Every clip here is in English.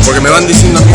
porque me van diciendo a mí.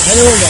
Dale bola.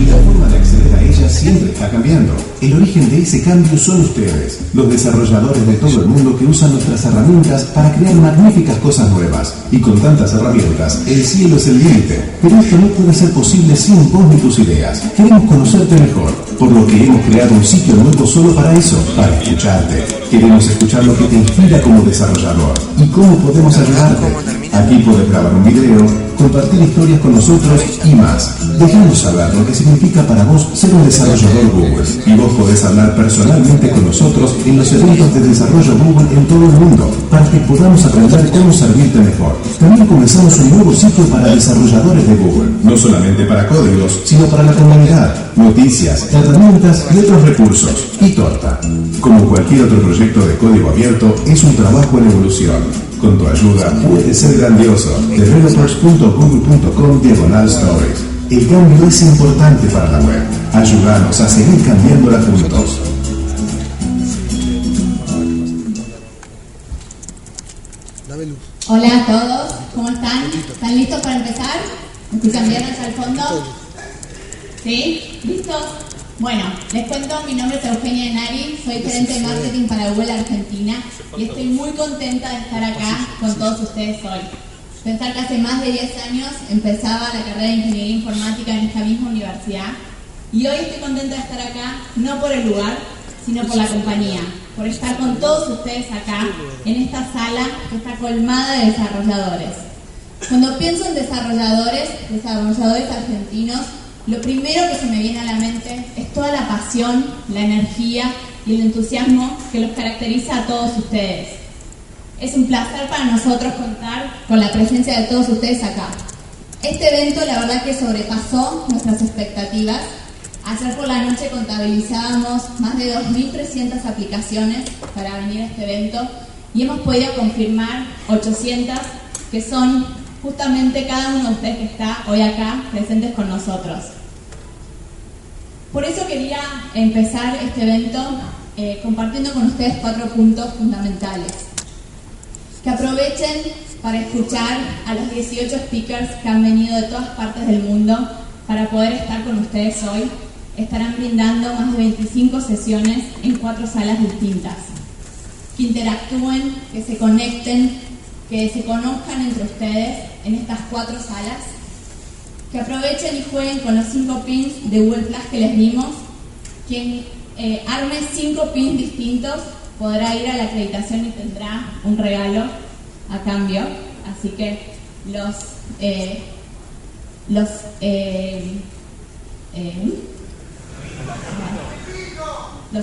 La forma de acceder a ella siempre está cambiando. El origen de ese cambio son ustedes, los desarrolladores de todo el mundo que usan nuestras herramientas para crear magníficas cosas nuevas. Y con tantas herramientas, el cielo es el límite. Pero esto no puede ser posible sin vos ni tus ideas. Queremos conocerte mejor, por lo que hemos creado un sitio nuevo solo para eso, para escucharte. Queremos escuchar lo que te inspira como desarrollador y cómo podemos ayudarte. Aquí podés grabar un video, compartir historias con nosotros y más. Déjanos saber lo que significa para vos ser un desarrollador Google. Y vos podés hablar personalmente con nosotros en los eventos de desarrollo Google en todo el mundo, para que podamos aprender cómo servirte mejor. También comenzamos un nuevo sitio para desarrolladores de Google, no solamente para códigos, sino para la comunidad, noticias, herramientas y otros recursos. Y torta. Como cualquier otro proyecto de código abierto, es un trabajo en evolución. Con tu ayuda puede ser grandioso. developers.google.com/stories. El cambio es importante para la web. Ayúdanos a seguir cambiándola juntos. Hola a todos, ¿cómo están? ¿Están listos para empezar? ¿Me escuchan bien allá al fondo? ¿Sí? ¿Listos? Bueno, les cuento, mi nombre es Eugenia Enari, soy gerente de marketing para Google Argentina y estoy muy contenta de estar acá con todos ustedes hoy. Pensar que hace más de 10 años empezaba la carrera de ingeniería informática en esta misma universidad y hoy estoy contenta de estar acá, no por el lugar, sino por la compañía, por estar con todos ustedes acá en esta sala que está colmada de desarrolladores. Cuando pienso en desarrolladores argentinos, lo primero que se me viene a la mente es toda la pasión, la energía y el entusiasmo que los caracteriza a todos ustedes. Es un placer para nosotros contar con la presencia de todos ustedes acá. Este evento la verdad que sobrepasó nuestras expectativas. Ayer por la noche contabilizábamos más de 2.300 aplicaciones para venir a este evento y hemos podido confirmar 800 que son justamente cada uno de ustedes que está hoy acá presentes con nosotros. Por eso quería empezar este evento compartiendo con ustedes 4 puntos fundamentales. Que aprovechen para escuchar a los 18 speakers que han venido de todas partes del mundo para poder estar con ustedes hoy. Estarán brindando más de 25 sesiones en 4 salas distintas. Que interactúen, que se conecten, que se conozcan entre ustedes en estas 4 salas. Que aprovechen y jueguen con los 5 pins de Google Plus que les dimos. Quien arme 5 pins distintos podrá ir a la acreditación y tendrá un regalo a cambio. Así que los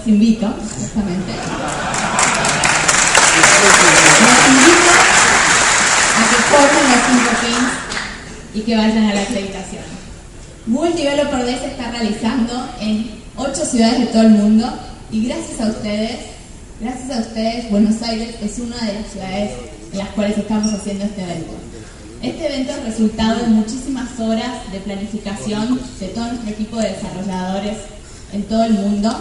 invito, justamente. Los invito a que corten los 5 pins y que vayan a la acreditación. Google Developer Days se está realizando en 8 ciudades de todo el mundo y gracias a ustedes, Buenos Aires es una de las ciudades en las cuales estamos haciendo este evento. Este evento es resultado de muchísimas horas de planificación de todo nuestro equipo de desarrolladores en todo el mundo,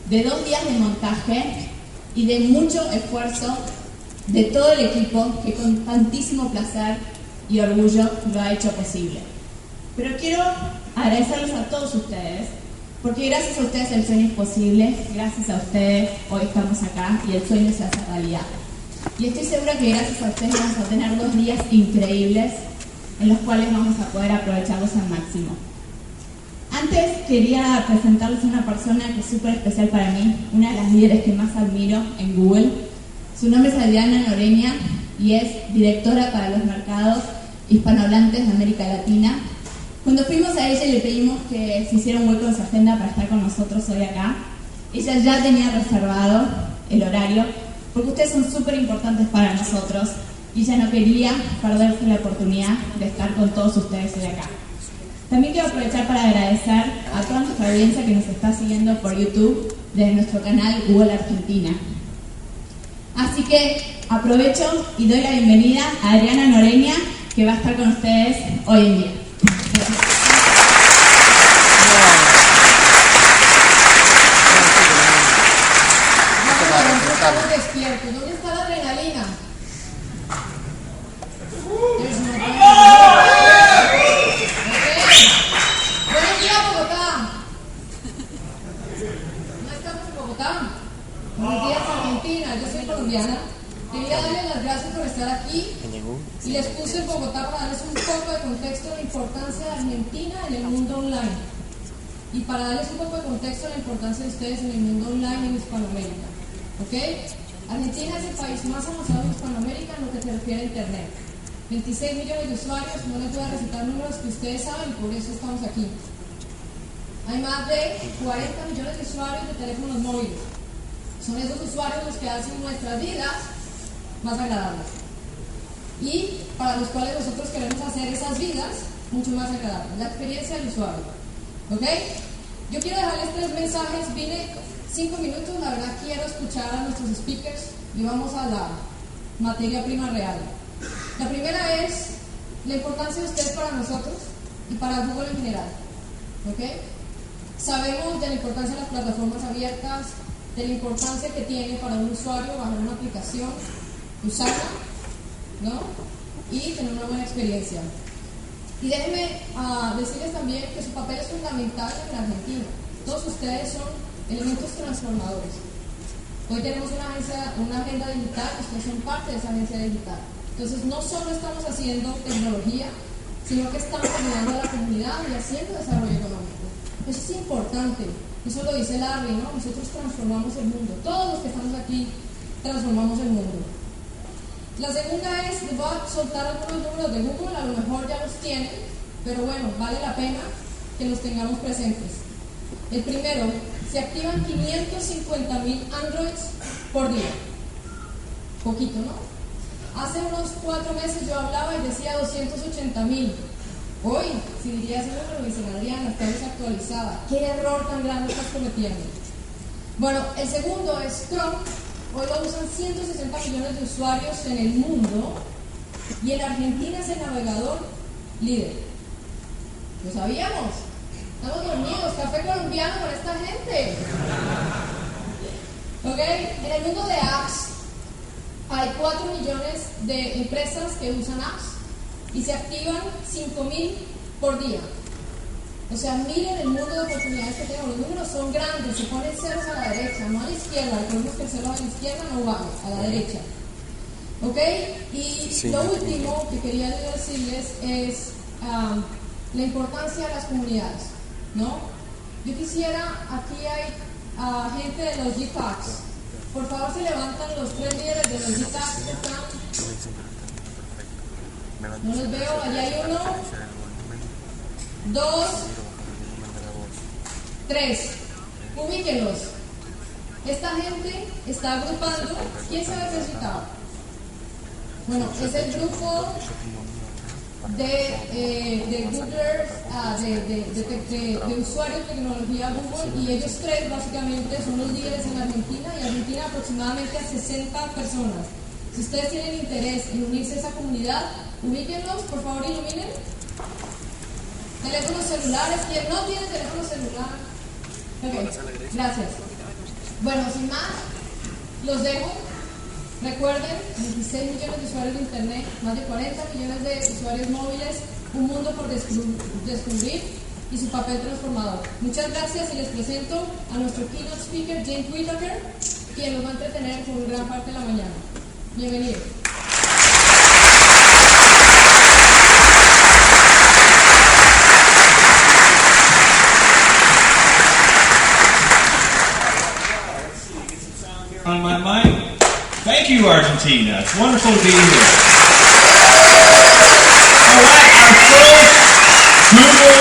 de 2 días de montaje y de mucho esfuerzo de todo el equipo que con tantísimo placer y orgullo lo ha hecho posible. Pero quiero agradecerles a todos ustedes, porque gracias a ustedes el sueño es posible, gracias a ustedes hoy estamos acá y el sueño se hace realidad. Y estoy segura que gracias a ustedes vamos a tener 2 días increíbles en los cuales vamos a poder aprovecharlos al máximo. Antes quería presentarles a una persona que es súper especial para mí, una de las líderes que más admiro en Google. Su nombre es Adriana Noreña y es directora para los mercados hispanohablantes de América Latina. Cuando fuimos a ella y le pedimos que se hiciera un hueco en su agenda para estar con nosotros hoy acá, ella ya tenía reservado el horario, porque ustedes son súper importantes para nosotros y ella no quería perderse la oportunidad de estar con todos ustedes hoy acá. También quiero aprovechar para agradecer a toda nuestra audiencia que nos está siguiendo por YouTube desde nuestro canal Google Argentina. Así que aprovecho y doy la bienvenida a Adriana Noreña, que va a estar con ustedes hoy en día. Gracias. Buenos días, Argentina. Yo soy colombiana. Quería darles las gracias por estar aquí y les puse en Bogotá para darles un poco de contexto de la importancia de Argentina en el mundo online y para darles un poco de contexto de la importancia de ustedes en el mundo online en Hispanoamérica. ¿Ok? Argentina es el país más avanzado en Hispanoamérica en lo que se refiere a Internet. 26 millones de usuarios, no les voy a recitar números que ustedes saben, por eso estamos aquí. Hay más de 40 millones de usuarios de teléfonos móviles. Son esos usuarios los que hacen nuestras vidas más agradables y para los cuales nosotros queremos hacer esas vidas mucho más agradables, la experiencia del usuario. ¿Ok? Yo quiero dejarles 3 mensajes, vine 5 minutos, la verdad quiero escuchar a nuestros speakers y vamos a la materia prima real. La primera es la importancia de ustedes para nosotros y para Google en general. ¿Ok? Sabemos de la importancia de las plataformas abiertas, de la importancia que tiene para un usuario bajar una aplicación, usarla, ¿no? Y tener una buena experiencia. Y déjenme decirles también que su papel es fundamental en Argentina. Todos ustedes son elementos transformadores. Hoy tenemos una agenda digital, ustedes son parte de esa agencia digital. Entonces no solo estamos haciendo tecnología, sino que estamos ayudando a la comunidad y haciendo desarrollo económico. Eso es importante. Eso lo dice Larry, ¿no? Nosotros transformamos el mundo. Todos los que estamos aquí transformamos el mundo. La segunda es, les voy a soltar algunos números de Google, a lo mejor ya los tienen, pero bueno, vale la pena que los tengamos presentes. El primero, se activan 550,000 Androids por día. Poquito, ¿no? Hace unos 4 meses yo hablaba y decía 280,000. Hoy, si diría ese número, dice Adriana, está desactualizada. ¿Qué error tan grande estás cometiendo? Bueno, el segundo es Chrome. Hoy lo usan 160 millones de usuarios en el mundo y en Argentina es el navegador líder. ¿Lo sabíamos? Estamos dormidos. Café colombiano para esta gente. ¿Ok? En el mundo de apps hay 4 millones de empresas que usan apps y se activan 5,000 por día. O sea, miren el mundo de oportunidades que tenemos. Los números son grandes, se ponen ceros a la derecha, no a la izquierda. Recordemos que el cero a la izquierda no va, a la derecha. ¿Ok? Y sí, lo último que quería decirles es la importancia de las comunidades, ¿no? Yo quisiera, aquí hay gente de los G-Packs. Por favor, se levantan los 3 líderes de los G-Packs que están. No los veo, allá hay 1, 2, 3. Ubíquenlos. Esta gente está agrupando. ¿Quién sabe qué es G-Pack? Bueno, es el grupo de Googlers, de usuarios de tecnología Google, y ellos 3 básicamente son los líderes en Argentina, y Argentina aproximadamente a 60 personas. Si ustedes tienen interés en unirse a esa comunidad, ubíquenlos, por favor iluminen. Teléfonos celulares, ¿quién no tiene teléfono celular? Ok, gracias. Bueno, sin más, los dejo. Recuerden, 26 millones de usuarios de Internet, más de 40 millones de usuarios móviles, un mundo por descubrir y su papel transformador. Muchas gracias y les presento a nuestro keynote speaker, James Whittaker, quien nos va a entretener por gran parte de la mañana. Bienvenido. On my mic. Thank you, Argentina. It's wonderful to be here. All right, our first Google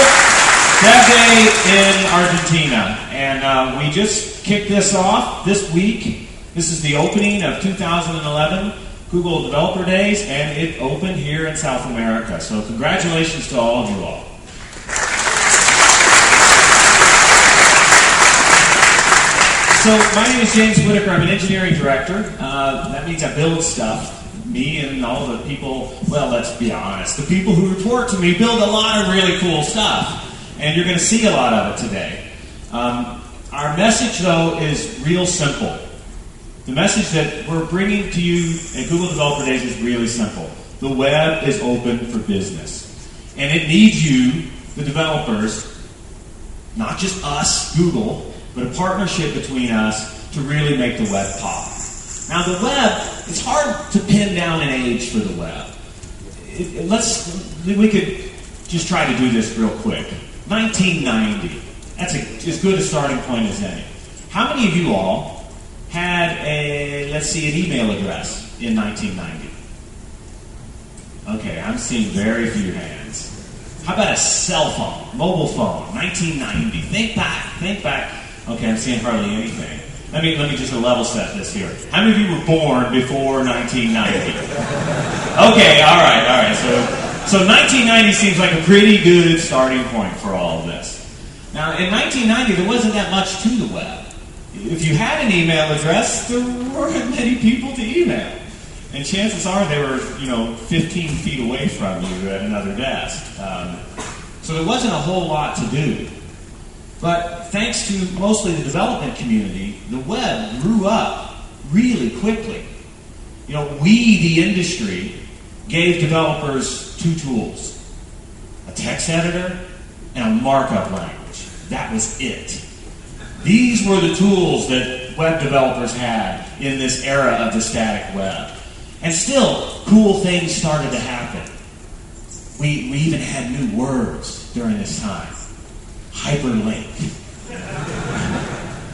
Dev Day in Argentina. And we just kicked this off this week. This is the opening of 2011 Google Developer Days, and it opened here in South America. So congratulations to all of you all. So my name is James Whittaker. I'm an engineering director. That means I build stuff. Me and all the people, well, let's be honest, the people who report to me build a lot of really cool stuff. And you're going to see a lot of it today. Our message, though, is real simple. The message that we're bringing to you at Google Developer Days is really simple. The web is open for business. And it needs you, the developers, not just us, Google, but a partnership between us to really make the web pop. Now the web, it's hard to pin down an age for the web. We could just try to do this real quick. 1990. That's as good a starting point as any. How many of you all had an email address in 1990? Okay, I'm seeing very few hands. How about a cell phone, mobile phone, 1990? Think back. Okay, I'm seeing hardly anything. Let me just level set this here. How many of you were born before 1990? Okay, all right. So 1990 seems like a pretty good starting point for all of this. Now, in 1990, there wasn't that much to the web. If you had an email address, there weren't many people to email. And chances are they were, 15 feet away from you at another desk. So there wasn't a whole lot to do. But thanks to mostly the development community, the web grew up really quickly. We, the industry, gave developers two tools: a text editor and a markup language. That was it. These were the tools that web developers had in this era of the static web. And still, cool things started to happen. We even had new words during this time. Hyperlink.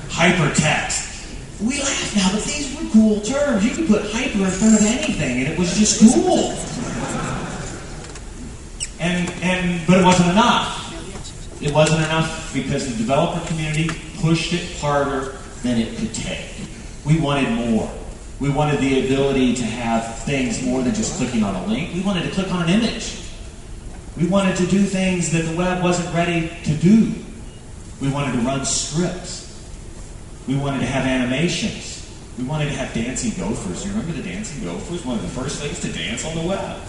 Hypertext. We laugh now, but these were cool terms. You could put hyper in front of anything, and it was just cool. But it wasn't enough. It wasn't enough because the developer community pushed it harder than it could take. We wanted more. We wanted the ability to have things more than just clicking on a link. We wanted to click on an image. We wanted to do things that the web wasn't ready to do. We wanted to run scripts. We wanted to have animations. We wanted to have dancing gophers. You remember the dancing gophers? One of the first things to dance on the web.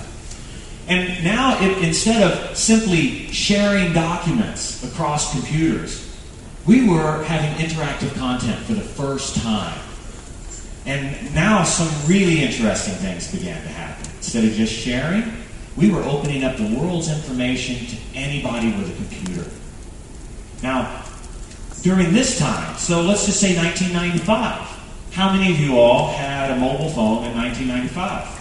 And now, instead of simply sharing documents across computers, we were having interactive content for the first time. And now some really interesting things began to happen. Instead of just sharing, we were opening up the world's information to anybody with a computer. Now, during this time, so let's just say 1995, how many of you all had a mobile phone in 1995?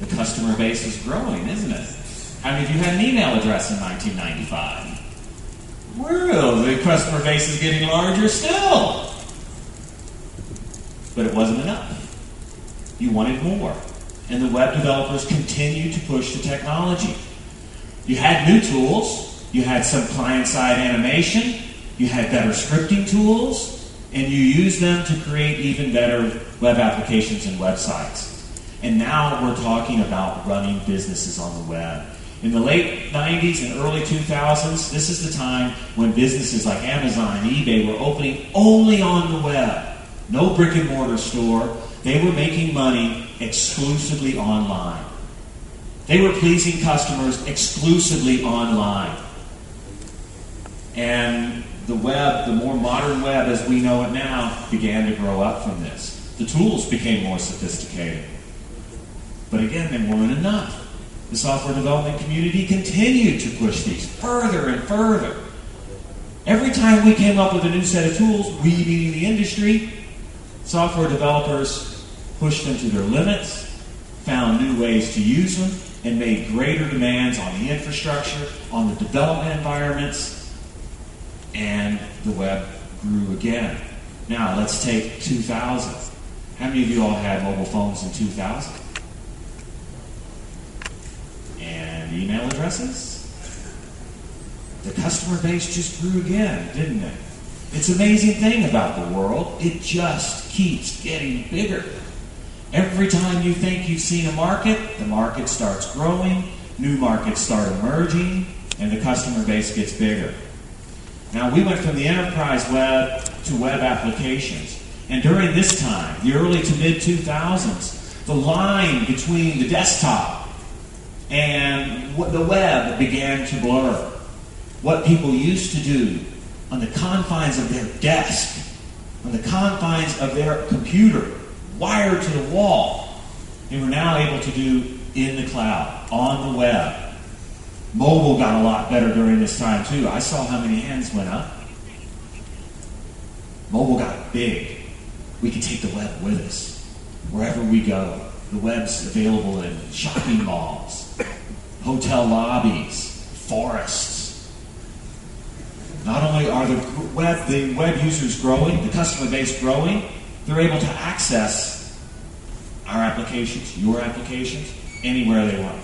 The customer base is growing, isn't it? How many of you had an email address in 1995? Well, the customer base is getting larger still. But it wasn't enough. You wanted more. And the web developers continued to push the technology. You had new tools. You had some client-side animation. You had better scripting tools. And you used them to create even better web applications and websites. And now we're talking about running businesses on the web. In the late 90s and early 2000s, this is the time when businesses like Amazon and eBay were opening only on the web. No brick and mortar store. They were making money exclusively online. They were pleasing customers exclusively online. And the web, the more modern web as we know it now, began to grow up from this. The tools became more sophisticated. But again, they weren't enough. The software development community continued to push these further and further. Every time we came up with a new set of tools, we meaning the industry, software developers pushed them to their limits, found new ways to use them, and made greater demands on the infrastructure, on the development environments, and the web grew again. Now, let's take 2000. How many of you all had mobile phones in 2000? And email addresses? The customer base just grew again, didn't it? It's an amazing thing about the world. It just keeps getting bigger. Every time you think you've seen a market, the market starts growing, new markets start emerging, and the customer base gets bigger. Now, we went from the enterprise web to web applications. And during this time, the early to mid-2000s, the line between the desktop and the web began to blur. What people used to do on the confines of their desk, on the confines of their computer, wired to the wall, they were now able to do in the cloud, on the web. Mobile got a lot better during this time too. I saw how many hands went up. Mobile got big. We can take the web with us wherever we go. The web's available in shopping malls, hotel lobbies, forests. Not only are the web users growing, the customer base growing, they're able to access our applications, your applications, anywhere they want.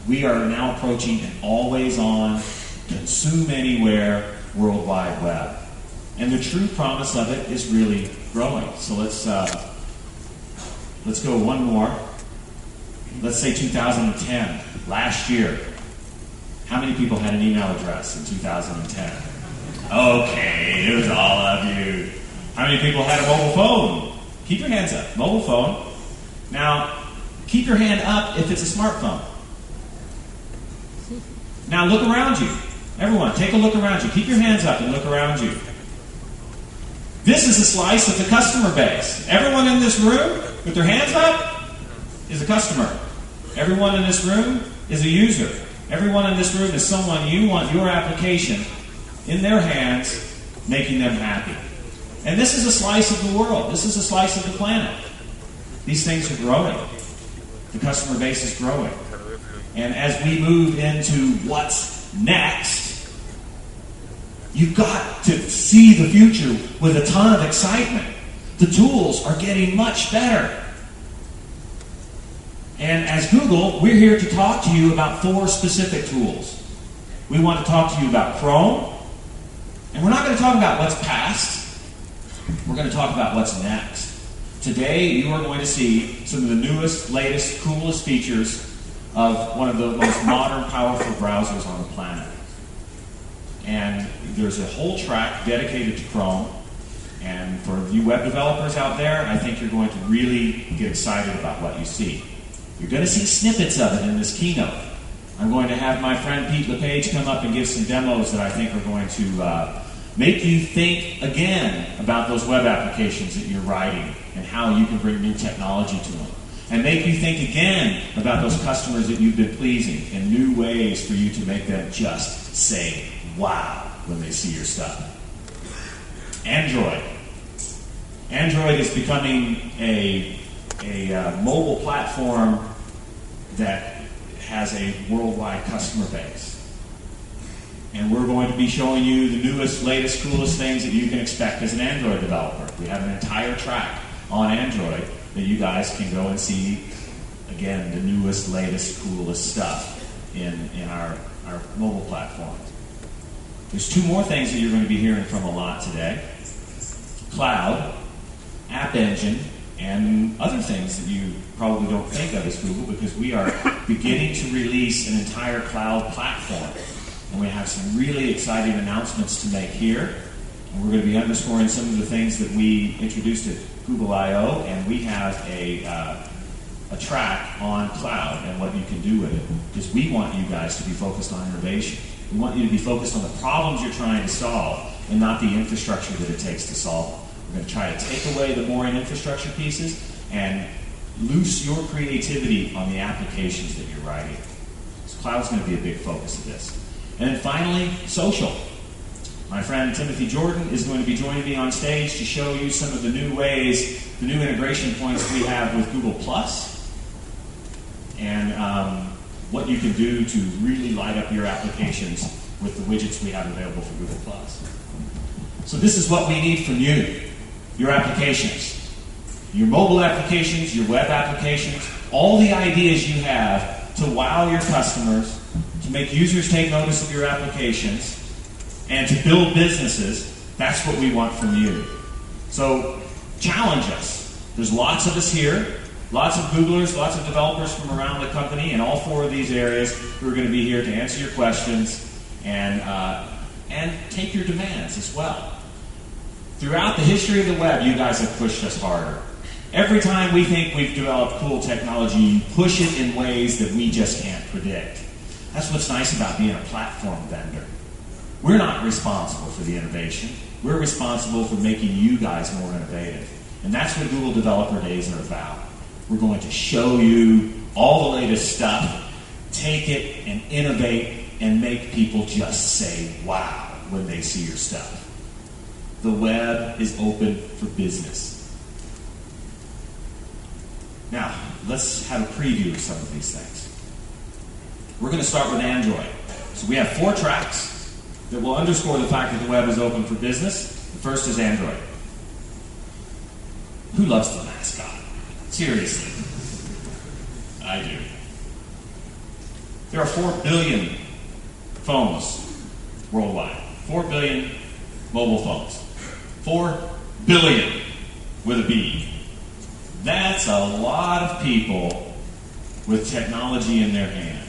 We are now approaching an always-on, consume anywhere, World Wide Web. And the true promise of it is really growing. So let's go one more. Let's say 2010, last year. How many people had an email address in 2010? Okay, it was all of you. How many people had a mobile phone? Keep your hands up. Mobile phone. Now, keep your hand up if it's a smartphone. Now look around you. Everyone, take a look around you. Keep your hands up and look around you. This is a slice of the customer base. Everyone in this room with their hands up is a customer. Everyone in this room is a user. Everyone in this room is someone you want your application in their hands, making them happy. And this is a slice of the world. This is a slice of the planet. These things are growing. The customer base is growing. And as we move into what's next, you've got to see the future with a ton of excitement. The tools are getting much better. And as Google, we're here to talk to you about 4 specific tools. We want to talk to you about Chrome. And we're not going to talk about what's past. We're going to talk about what's next. Today, you are going to see some of the newest, latest, coolest features of one of the most modern, powerful browsers on the planet. And there's a whole track dedicated to Chrome. And for you web developers out there, I think you're going to really get excited about what you see. You're going to see snippets of it in this keynote. I'm going to have my friend Pete LePage come up and give some demos that I think are going to make you think again about those web applications that you're writing and how you can bring new technology to them. And make you think again about those customers that you've been pleasing and new ways for you to make them just say, wow, when they see your stuff. Android. Android is becoming a mobile platform that has a worldwide customer base. And we're going to be showing you the newest, latest, coolest things that you can expect as an Android developer. We have an entire track on Android that you guys can go and see, again, the newest, latest, coolest stuff in our mobile platform. There's 2 more things that you're going to be hearing from a lot today. Cloud, App Engine, and other things that you probably don't think of as Google, because we are beginning to release an entire cloud platform. And we have some really exciting announcements to make here. And we're going to be underscoring some of the things that we introduced at Google I/O, and we have a track on cloud and what you can do with it. Because we want you guys to be focused on innovation. We want you to be focused on the problems you're trying to solve and not the infrastructure that it takes to solve them. We're going to try to take away the boring infrastructure pieces and loose your creativity on the applications that you're writing. So cloud's going to be a big focus of this. And then finally, social. My friend Timothy Jordan is going to be joining me on stage to show you some of the new ways, the new integration points we have with Google+, and what you can do to really light up your applications with the widgets we have available for Google+. So this is what we need from you, your applications, your mobile applications, your web applications, all the ideas you have to wow your customers, to make users take notice of your applications, and to build businesses. That's what we want from you. So challenge us. There's lots of us here, lots of Googlers, lots of developers from around the company in all 4 of these areas who are going to be here to answer your questions and take your demands as well. Throughout the history of the web, you guys have pushed us harder. Every time we think we've developed cool technology, you push it in ways that we just can't predict. That's what's nice about being a platform vendor. We're not responsible for the innovation. We're responsible for making you guys more innovative. And that's what Google Developer Days are about. We're going to show you all the latest stuff, take it and innovate and make people just say, wow, when they see your stuff. The web is open for business. Now, let's have a preview of some of these things. We're going to start with Android. So we have 4 tracks that will underscore the fact that the web is open for business. The first is Android. Who loves the mascot? Seriously. I do. There are 4 billion phones worldwide. 4 billion mobile phones. 4 billion with a B. That's a lot of people with technology in their hand.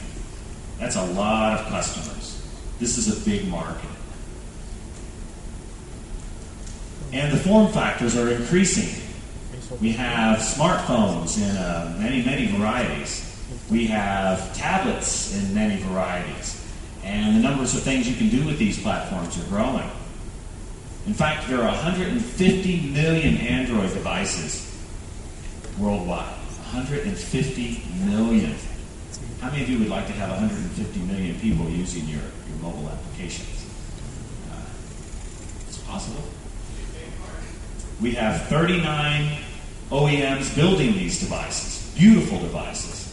That's a lot of customers. This is a big market. And the form factors are increasing. We have smartphones in many, many varieties. We have tablets in many varieties. And the numbers of things you can do with these platforms are growing. In fact, there are 150 million Android devices worldwide. 150 million. How many of you would like to have 150 million people using your mobile applications? It's possible. We have 39 OEMs building these devices. Beautiful devices.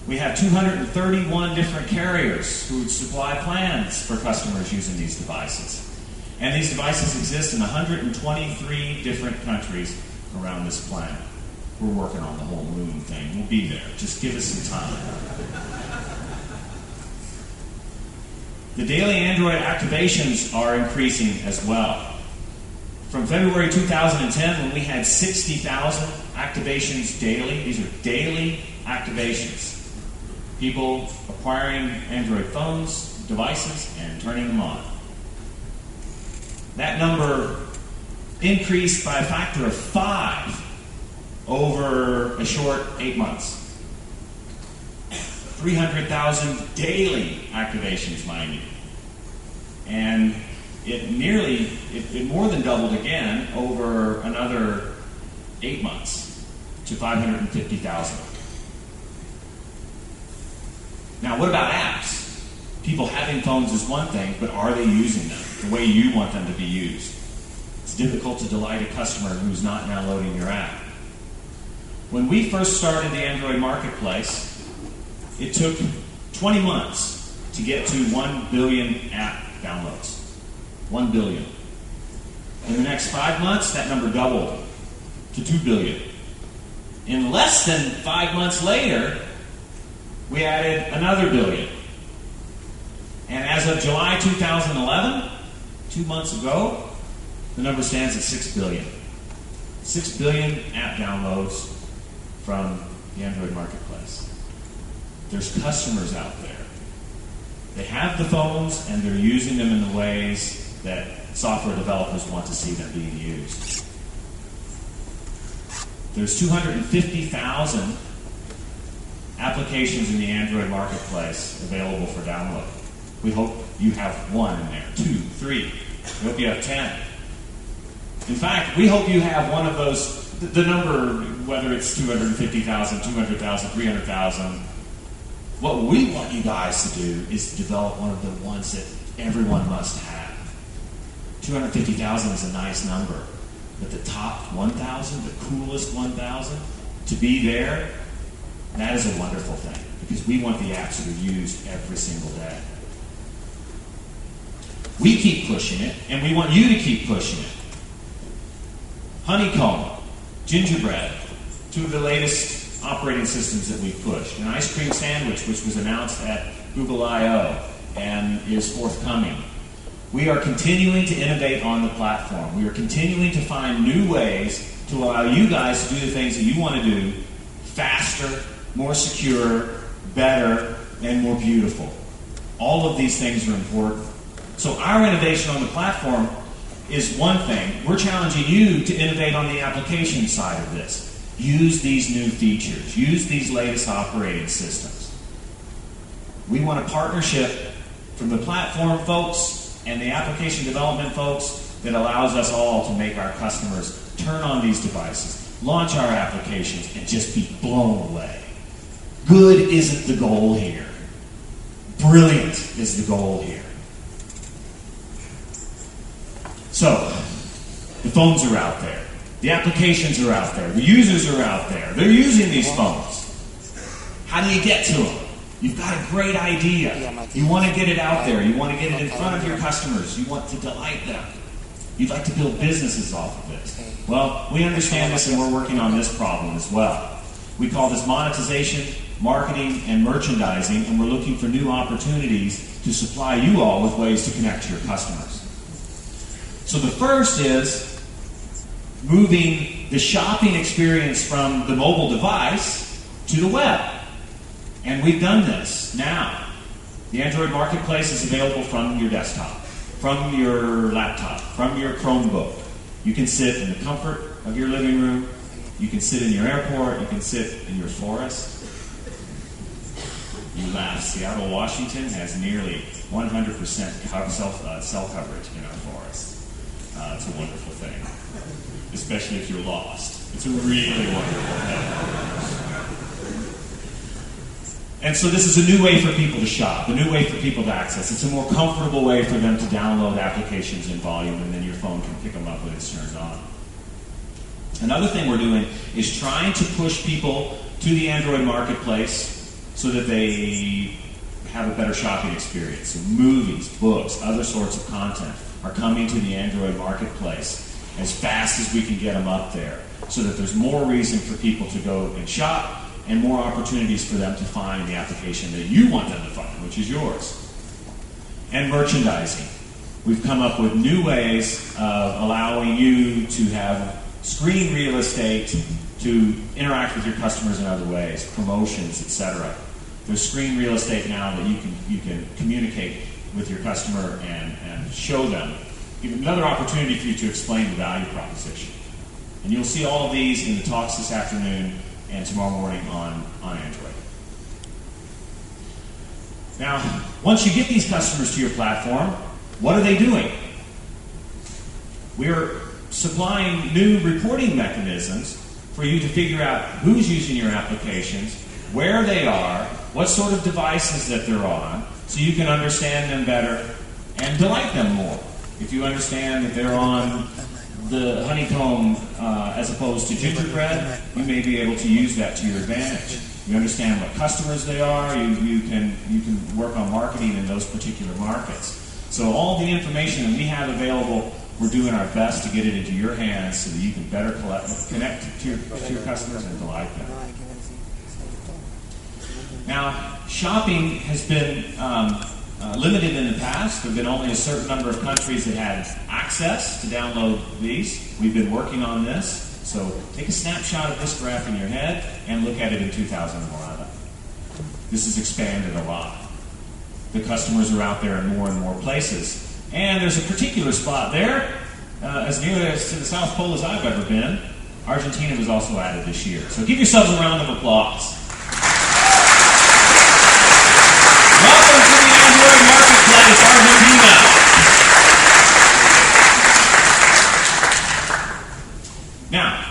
We have 231 different carriers who supply plans for customers using these devices. And these devices exist in 123 different countries around this planet. We're working on the whole moon thing. We'll be there. Just give us some time. The daily Android activations are increasing as well. From February 2010, when we had 60,000 activations daily, these are daily activations. People acquiring Android phones, devices, and turning them on. That number increased by a factor of 5 over a short 8 months. 300,000 daily activations, mind you. And it more than doubled again over another 8 months to 550,000. Now, what about apps? People having phones is one thing, but are they using them the way you want them to be used? It's difficult to delight a customer who's not downloading your app. When we first started the Android marketplace, it took 20 months to get to 1 billion app downloads. 1 billion. In the next 5 months, that number doubled to 2 billion. In less than 5 months later, we added another billion. And as of July 2011, 2 months ago, the number stands at 6 billion. 6 billion app downloads from the Android marketplace. There's customers out there. They have the phones and they're using them in the ways that software developers want to see them being used. There's 250,000 applications in the Android marketplace available for download. We hope you have 1 in there, 2, 3. We hope you have 10. In fact, we hope you have one of those, the number, whether it's 250,000, 200,000, 300,000. What we want you guys to do is to develop one of the ones that everyone must have. 250,000 is a nice number, but the top 1,000, the coolest 1,000, to be there, that is a wonderful thing, because we want the apps that are used every single day. We keep pushing it, and we want you to keep pushing it. Honeycomb, Gingerbread, 2 of the latest operating systems that we've pushed. An ice cream sandwich, which was announced at Google I/O and is forthcoming. We are continuing to innovate on the platform. We are continuing to find new ways to allow you guys to do the things that you want to do faster, more secure, better, and more beautiful. All of these things are important. So our innovation on the platform is one thing. We're challenging you to innovate on the application side of this. Use these new features. Use these latest operating systems. We want a partnership from the platform folks and the application development folks that allows us all to make our customers turn on these devices, launch our applications, and just be blown away. Good isn't the goal here. Brilliant is the goal here. So, the phones are out there. The applications are out there. The users are out there. They're using these phones. How do you get to them? You've got a great idea. You want to get it out there. You want to get it in front of your customers. You want to delight them. You'd like to build businesses off of this. Well, we understand this and we're working on this problem as well. We call this monetization, marketing, and merchandising, and we're looking for new opportunities to supply you all with ways to connect to your customers. So the first is moving the shopping experience from the mobile device to the web. And we've done this now. The Android Marketplace is available from your desktop, from your laptop, from your Chromebook. You can sit in the comfort of your living room. You can sit in your airport. You can sit in your forest. You laugh. Seattle, Washington has nearly 100% cell coverage in our forest. It's a wonderful thing, especially if you're lost. It's a really wonderful thing. And so this is a new way for people to shop, a new way for people to access. It's a more comfortable way for them to download applications in volume, and then your phone can pick them up when it's turned on. Another thing we're doing is trying to push people to the Android Marketplace so that they have a better shopping experience. So movies, books, other sorts of content are coming to the Android Marketplace as fast as we can get them up there, so that there's more reason for people to go and shop and more opportunities for them to find the application that you want them to find, which is yours. And merchandising. We've come up with new ways of allowing you to have screen real estate to interact with your customers in other ways, promotions, etc. There's screen real estate now that you can communicate with your customer and show them. Give another opportunity for you to explain the value proposition. And you'll see all of these in the talks this afternoon and tomorrow morning on Android. Now, once you get these customers to your platform, what are they doing? We're supplying new reporting mechanisms for you to figure out who's using your applications, where they are, what sort of devices that they're on, so you can understand them better and delight them more. If you understand that they're on the honeycomb as opposed to gingerbread, you may be able to use that to your advantage. You understand what customers they are, you can work on marketing in those particular markets. So all the information that we have available, we're doing our best to get it into your hands so that you can better connect to your customers and delight them. Now, shopping has been limited in the past. There have been only a certain number of countries that had access to download these. We've been working on this. So take a snapshot of this graph in your head and look at it in 2011. This has expanded a lot. The customers are out there in more and more places. And there's a particular spot there, as near as to the South Pole as I've ever been. Argentina was also added this year. So give yourselves a round of applause. Welcome to the Android Marketplace, Argentina. Now,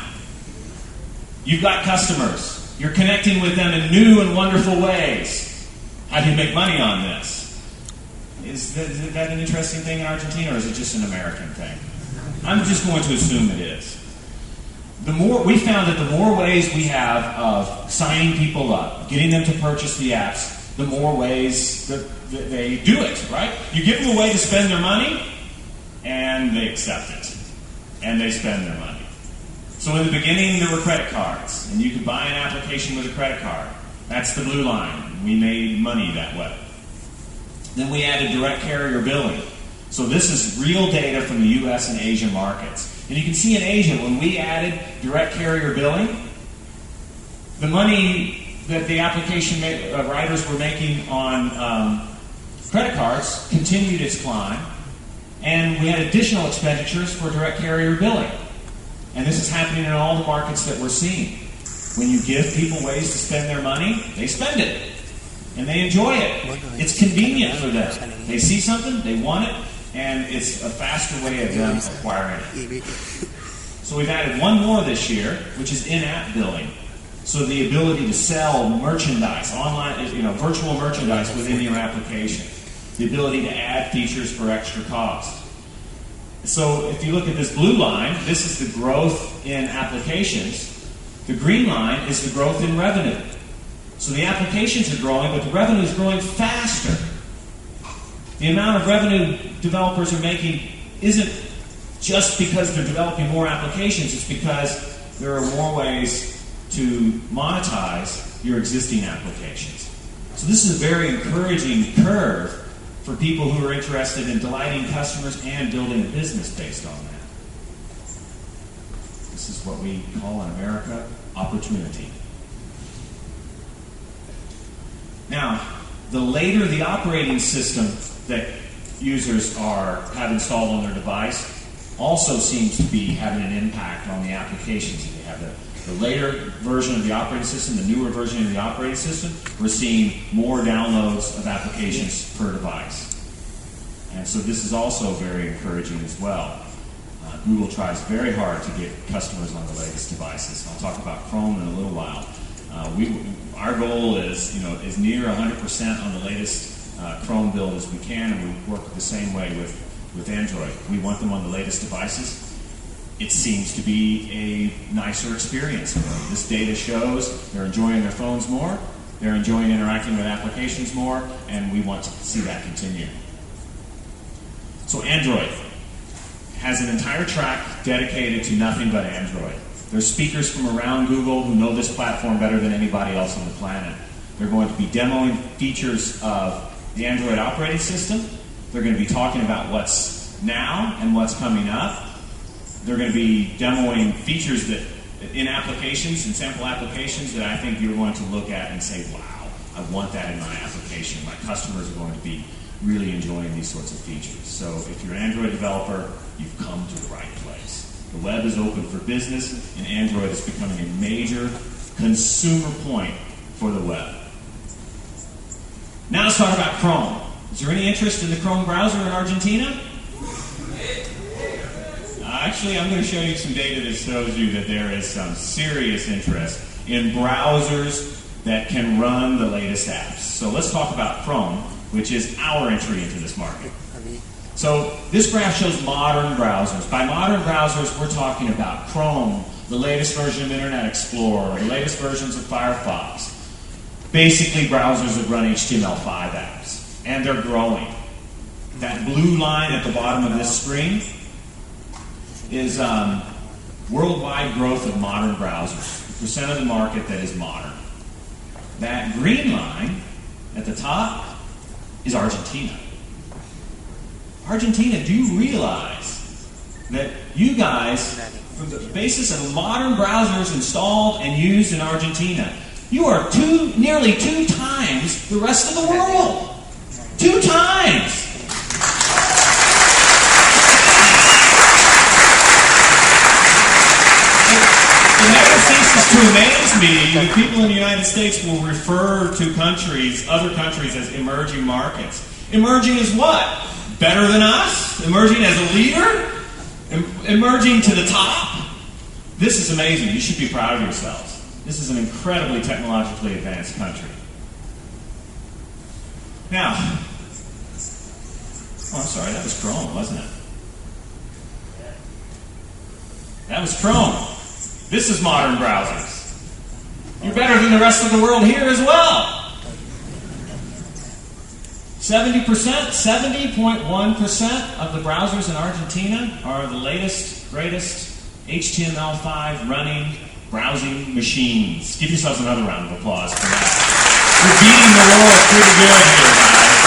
you've got customers. You're connecting with them in new and wonderful ways. How do you make money on this? Is that an interesting thing in Argentina, or is it just an American thing? I'm just going to assume it is. We found that the more ways we have of signing people up, getting them to purchase the apps, the more ways that they do it, right? You give them a way to spend their money, and they accept it. And they spend their money. So in the beginning, there were credit cards, and you could buy an application with a credit card. That's the blue line. We made money that way. Then we added direct carrier billing. So this is real data from the US and Asia markets. And you can see in Asia, when we added direct carrier billing, the money that the application writers were making on credit cards continued its climb, and we had additional expenditures for direct carrier billing. And this is happening in all the markets that we're seeing. When you give people ways to spend their money, they spend it. And they enjoy it. It's convenient for them. They see something, they want it, and it's a faster way of them acquiring it. So we've added one more this year, which is in-app billing. So the ability to sell merchandise, online, virtual merchandise within your application. The ability to add features for extra cost. So if you look at this blue line, this is the growth in applications. The green line is the growth in revenue. So the applications are growing, but the revenue is growing faster. The amount of revenue developers are making isn't just because they're developing more applications, it's because there are more ways to monetize your existing applications. So this is a very encouraging curve for people who are interested in delighting customers and building a business based on that. This is what we call in America opportunity. Now, the later the operating system that users have installed on their device also seems to be having an impact on the applications that they have. The later version of the operating system, the newer version of the operating system, we're seeing more downloads of applications per device. And so this is also very encouraging as well. Google tries very hard to get customers on the latest devices. I'll talk about Chrome in a little while. Our goal is, as near 100% on the latest Chrome build as we can, and we work the same way with Android. We want them on the latest devices. It seems to be a nicer experience. This data shows they're enjoying their phones more, they're enjoying interacting with applications more, and we want to see that continue. So Android has an entire track dedicated to nothing but Android. There's speakers from around Google who know this platform better than anybody else on the planet. They're going to be demoing features of the Android operating system. They're going to be talking about what's now and what's coming up. They're going to be demoing features that in applications, in sample applications, that I think you're going to look at and say, wow, I want that in my application. My customers are going to be really enjoying these sorts of features. So if you're an Android developer, you've come to the right place. The web is open for business, and Android is becoming a major consumer point for the web. Now let's talk about Chrome. Is there any interest in the Chrome browser in Argentina? Actually, I'm going to show you some data that shows you that there is some serious interest in browsers that can run the latest apps. So let's talk about Chrome, which is our entry into this market. So this graph shows modern browsers. By modern browsers, we're talking about Chrome, the latest version of Internet Explorer, the latest versions of Firefox. Basically, browsers that run HTML5 apps, and they're growing. That blue line at the bottom of this screen is worldwide growth of modern browsers, the percent of the market that is modern. That green line at the top is Argentina. Argentina, do you realize that you guys, from the basis of modern browsers installed and used in Argentina, you are nearly 2 times the rest of the world? 2 times! It never ceases to amaze me that people in the United States will refer to other countries as emerging markets. Emerging is what? Better than us? Emerging as a leader? Emerging to the top? This is amazing. You should be proud of yourselves. This is an incredibly technologically advanced country. Now, I'm sorry, that was Chrome, wasn't it? That was Chrome. This is modern browsers. You're better than the rest of the world here as well. 70%, 70.1% of the browsers in Argentina are the latest, greatest HTML5 running browsing machines. Give yourselves another round of applause for that. You're beating the world pretty good here, guys.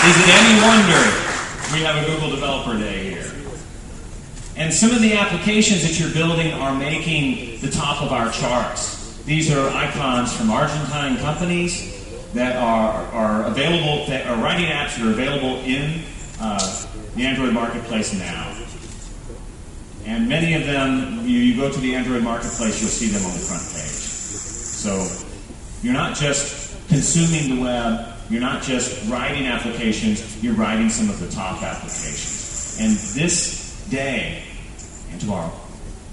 Is it any wonder we have a Google Developer Day here? And some of the applications that you're building are making the top of our charts. These are icons from Argentine companies that are available, that are writing apps that are available in the Android marketplace now. And many of them, you go to the Android marketplace, you'll see them on the front page. So you're not just consuming the web, you're not just writing applications, you're writing some of the top applications. And this day and tomorrow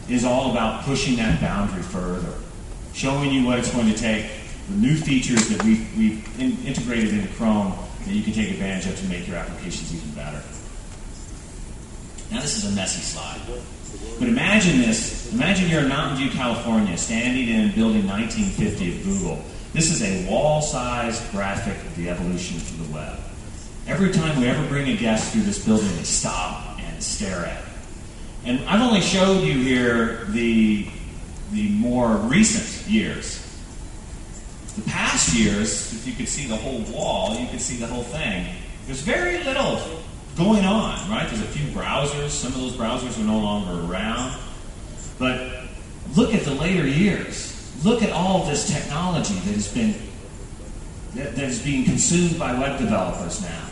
is all about pushing that boundary further, showing you what it's going to take, the new features that we've integrated into Chrome that you can take advantage of to make your applications even better. Now this is a messy slide. But imagine this. Imagine you're in Mountain View, California, standing in building 1950 of Google. This is a wall-sized graphic of the evolution of the web. Every time we ever bring a guest through this building, they stop and stare at it. And I've only showed you here the more recent years. The past years, if you could see the whole wall, you could see the whole thing. There's very little going on, right? There's a few browsers. Some of those browsers are no longer around. But look at the later years. Look at all of this technology that is being consumed by web developers now.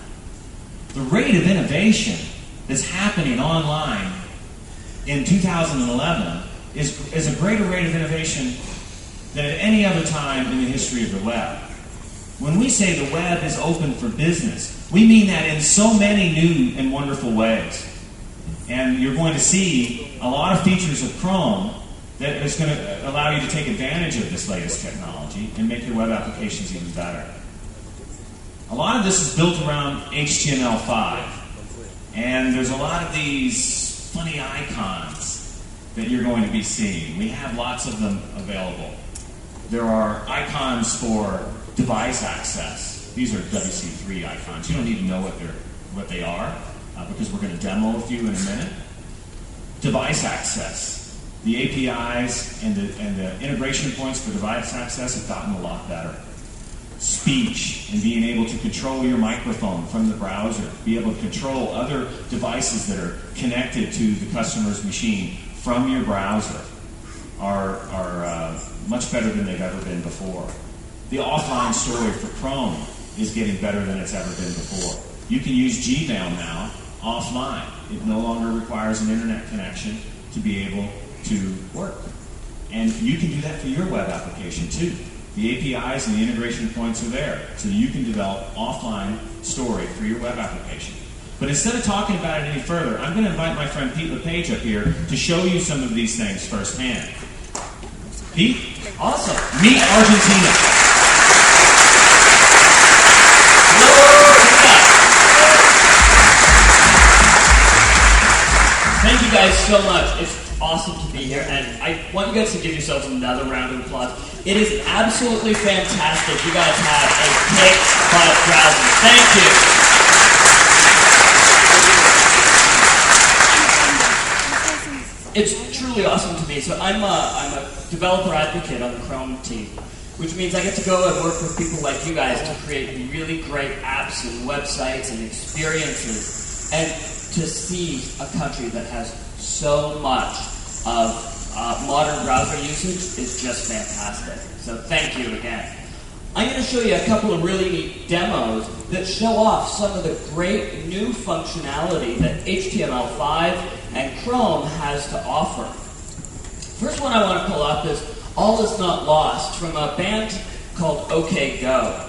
The rate of innovation that's happening online in 2011 is a greater rate of innovation than at any other time in the history of the web. When we say the web is open for business, we mean that in so many new and wonderful ways. And you're going to see a lot of features of Chrome that is going to allow you to take advantage of this latest technology and make your web applications even better. A lot of this is built around HTML5. And there's a lot of these funny icons that you're going to be seeing. We have lots of them available. There are icons for device access. These are WC3 icons. You don't need to know what they are because we're going to demo a few in a minute. Device access. The APIs and the integration points for device access have gotten a lot better. Speech and being able to control your microphone from the browser, be able to control other devices that are connected to the customer's machine from your browser are much better than they've ever been before. The offline storage for Chrome is getting better than it's ever been before. You can use Gmail now offline. It no longer requires an internet connection to be able to work. And you can do that for your web application too. The APIs and the integration points are there, so that you can develop offline storage for your web application. But instead of talking about it any further, I'm going to invite my friend Pete LePage up here to show you some of these things firsthand. Pete? Awesome. Meet Argentina. Thank you guys so much. It's awesome to be here, and I want you guys to give yourselves another round of applause. It is absolutely fantastic. You guys have a kick butt browser. Thank you. It's truly awesome to me. So I'm a developer advocate on the Chrome team, which means I get to go and work with people like you guys to create really great apps and websites and experiences, and to see a country that has so much of modern browser usage is just fantastic. So thank you again. I'm going to show you a couple of really neat demos that show off some of the great new functionality that HTML5 and Chrome has to offer. First one I want to pull up is All Is Not Lost from a band called OK Go.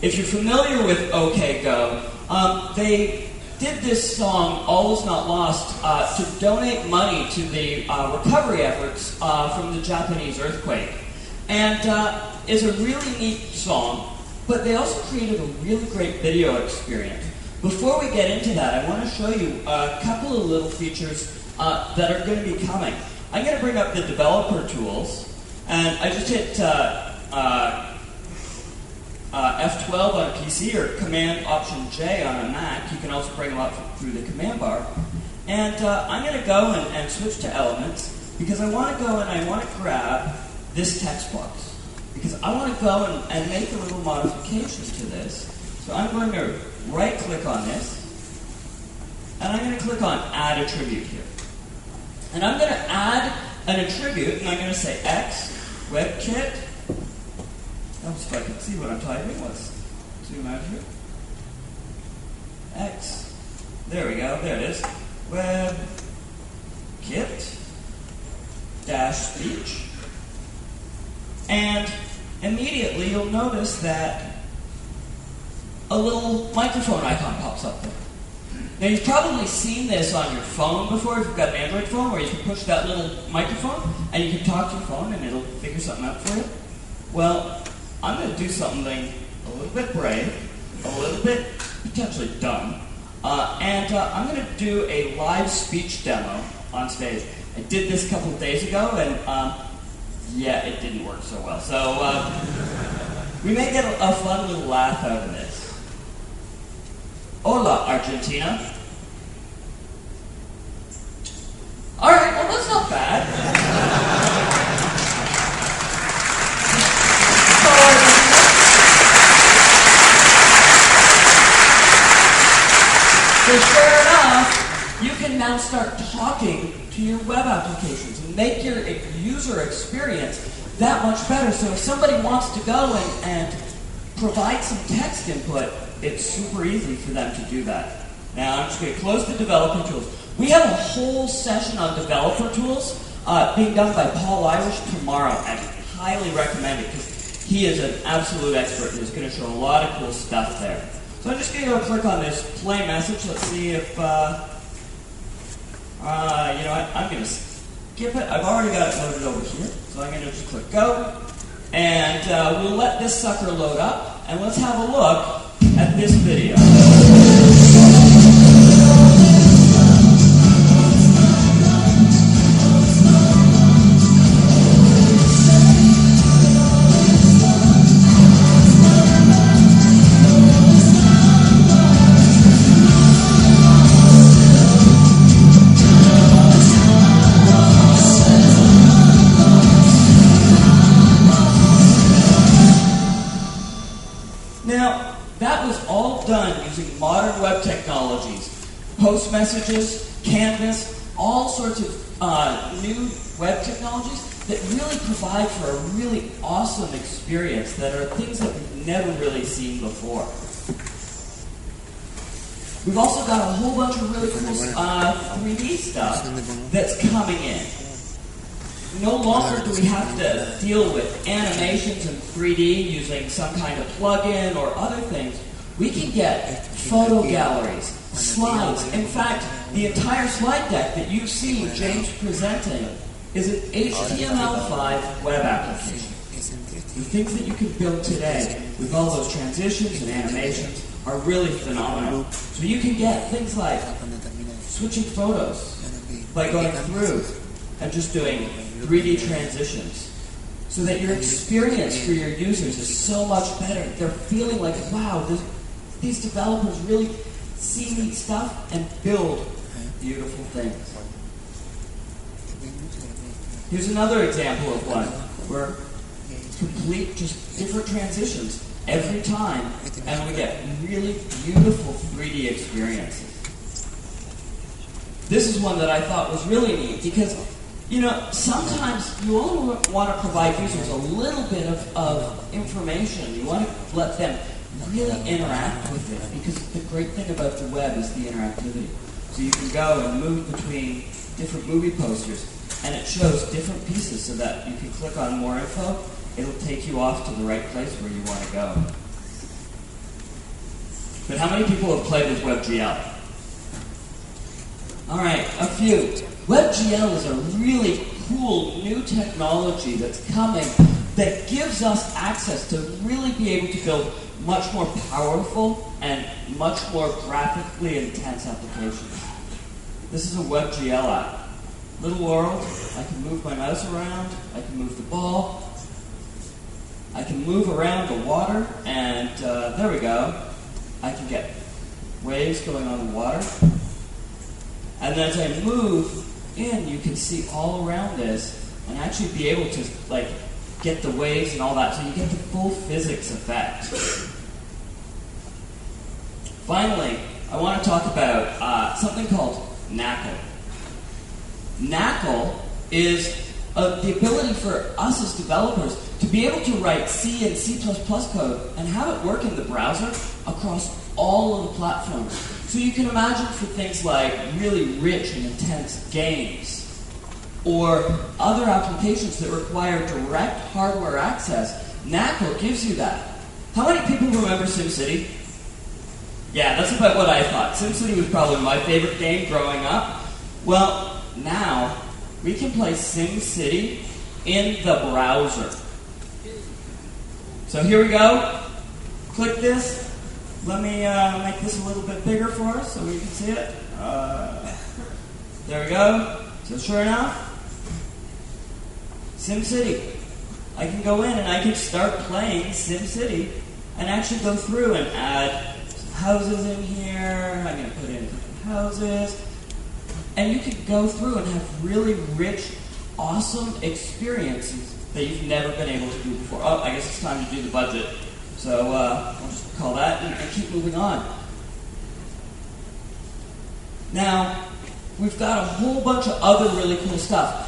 If you're familiar with OK Go, they did this song, All Is Not Lost, to donate money to the recovery efforts from the Japanese earthquake. And it's a really neat song, but they also created a really great video experience. Before we get into that, I want to show you a couple of little features that are going to be coming. I'm going to bring up the developer tools, and I just hit F12 on a PC or Command Option J on a Mac. You can also bring them up through the command bar. And I'm going to go and switch to Elements because I want to go and I want to grab this text box because I want to go and make a little modification to this. So I'm going to right-click on this, and I'm going to click on Add Attribute here. And I'm going to add an attribute, and I'm going to say X, WebKit. If I can see what I'm typing, let's zoom out here. X. There we go, there it is. WebKit -speech. And immediately you'll notice that a little microphone icon pops up there. Now you've probably seen this on your phone before if you've got an Android phone where you can push that little microphone and you can talk to your phone and it'll figure something out for you. Well, I'm going to do something a little bit brave, a little bit potentially dumb. I'm going to do a live speech demo on stage. I did this a couple of days ago, and yeah, it didn't work so well. So we may get a fun little laugh out of this. Hola, Argentina. All right, well, that's not bad. So sure enough, you can now start talking to your web applications and make your user experience that much better. So if somebody wants to go and provide some text input, it's super easy for them to do that. Now I'm just going to close the developer tools. We have a whole session on developer tools being done by Paul Irish tomorrow. I highly recommend it because he is an absolute expert and is going to show a lot of cool stuff there. So I'm just going to go click on this play message. Let's see if, you know what, I'm going to skip it. I've already got it loaded over here. So I'm going to just click go. And we'll let this sucker load up. And let's have a look at this video. Done using modern web technologies, post messages, Canvas, all sorts of new web technologies that really provide for a really awesome experience that are things that we've never really seen before. We've also got a whole bunch of really cool 3D stuff that's coming in. No longer do we have to deal with animations in 3D using some kind of plugin or other things. We can get photo galleries, slides. In fact, the entire slide deck that you see James presenting is an HTML5 web application. The things that you can build today with all those transitions and animations are really phenomenal. So you can get things like switching photos by going through and just doing 3D transitions, so that your experience for your users is so much better. They're feeling like, wow, these developers really see neat stuff and build beautiful things. Here's another example of one where complete just different transitions every time, and we get really beautiful 3D experiences. This is one that I thought was really neat because, you know, sometimes you only want to provide users a little bit of information. You want to let them really interact with it, because the great thing about the web is the interactivity. So you can go and move between different movie posters, and it shows different pieces so that you can click on more info. It'll take you off to the right place where you want to go. But how many people have played with WebGL? All right, a few. WebGL is a really cool new technology that's coming that gives us access to really be able to build much more powerful and much more graphically intense applications. This is a WebGL app. Little world, I can move my mouse around, I can move the ball, I can move around the water, and there we go. I can get waves going on the water. And then as I move in, you can see all around this and actually be able to like get the waves and all that, so you get the full physics effect. Finally, I want to talk about something called NACL. NACL is the ability for us as developers to be able to write C and C++ code and have it work in the browser across all of the platforms. So you can imagine for things like really rich and intense games or other applications that require direct hardware access, NACL gives you that. How many people remember SimCity? Yeah, that's about what I thought. SimCity was probably my favorite game growing up. Well, now we can play SimCity in the browser. So here we go. Click this. Let me make this a little bit bigger for us so we can see it. There we go. So sure enough, SimCity. I can go in and I can start playing SimCity and actually go through and add houses in here. I'm going to put in different houses. And you can go through and have really rich, awesome experiences that you've never been able to do before. Oh, I guess it's time to do the budget. So I'll just call that and keep moving on. Now, we've got a whole bunch of other really cool stuff.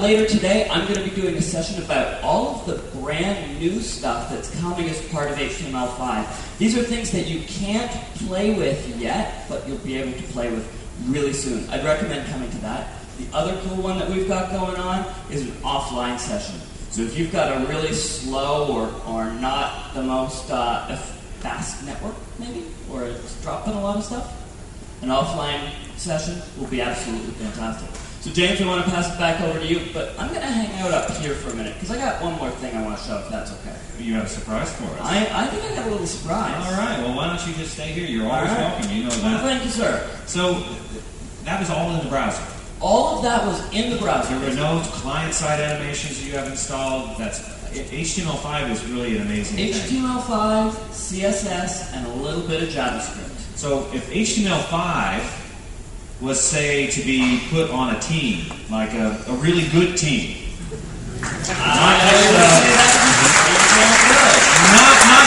Later today, I'm going to be doing a session about all of the brand new stuff that's coming as part of HTML5. These are things that you can't play with yet, but you'll be able to play with really soon. I'd recommend coming to that. The other cool one that we've got going on is an offline session. So if you've got a really slow or not the most fast network, maybe, or it's dropping a lot of stuff, an offline session will be absolutely fantastic. So James, I want to pass it back over to you, but I'm going to hang out up here for a minute, because I got one more thing I want to show, if that's okay. You have a surprise for us. I think I got a little surprise. All right, well, why don't you just stay here? You're always welcome, you know that. Well, thank you, sir. So, that was all in the browser. All of that was in the browser. There were no client-side animations you have installed. That's HTML5 is really an amazing thing. HTML5, CSS, and a little bit of JavaScript. So if HTML5 was, say, to be put on a team, like a really good team, not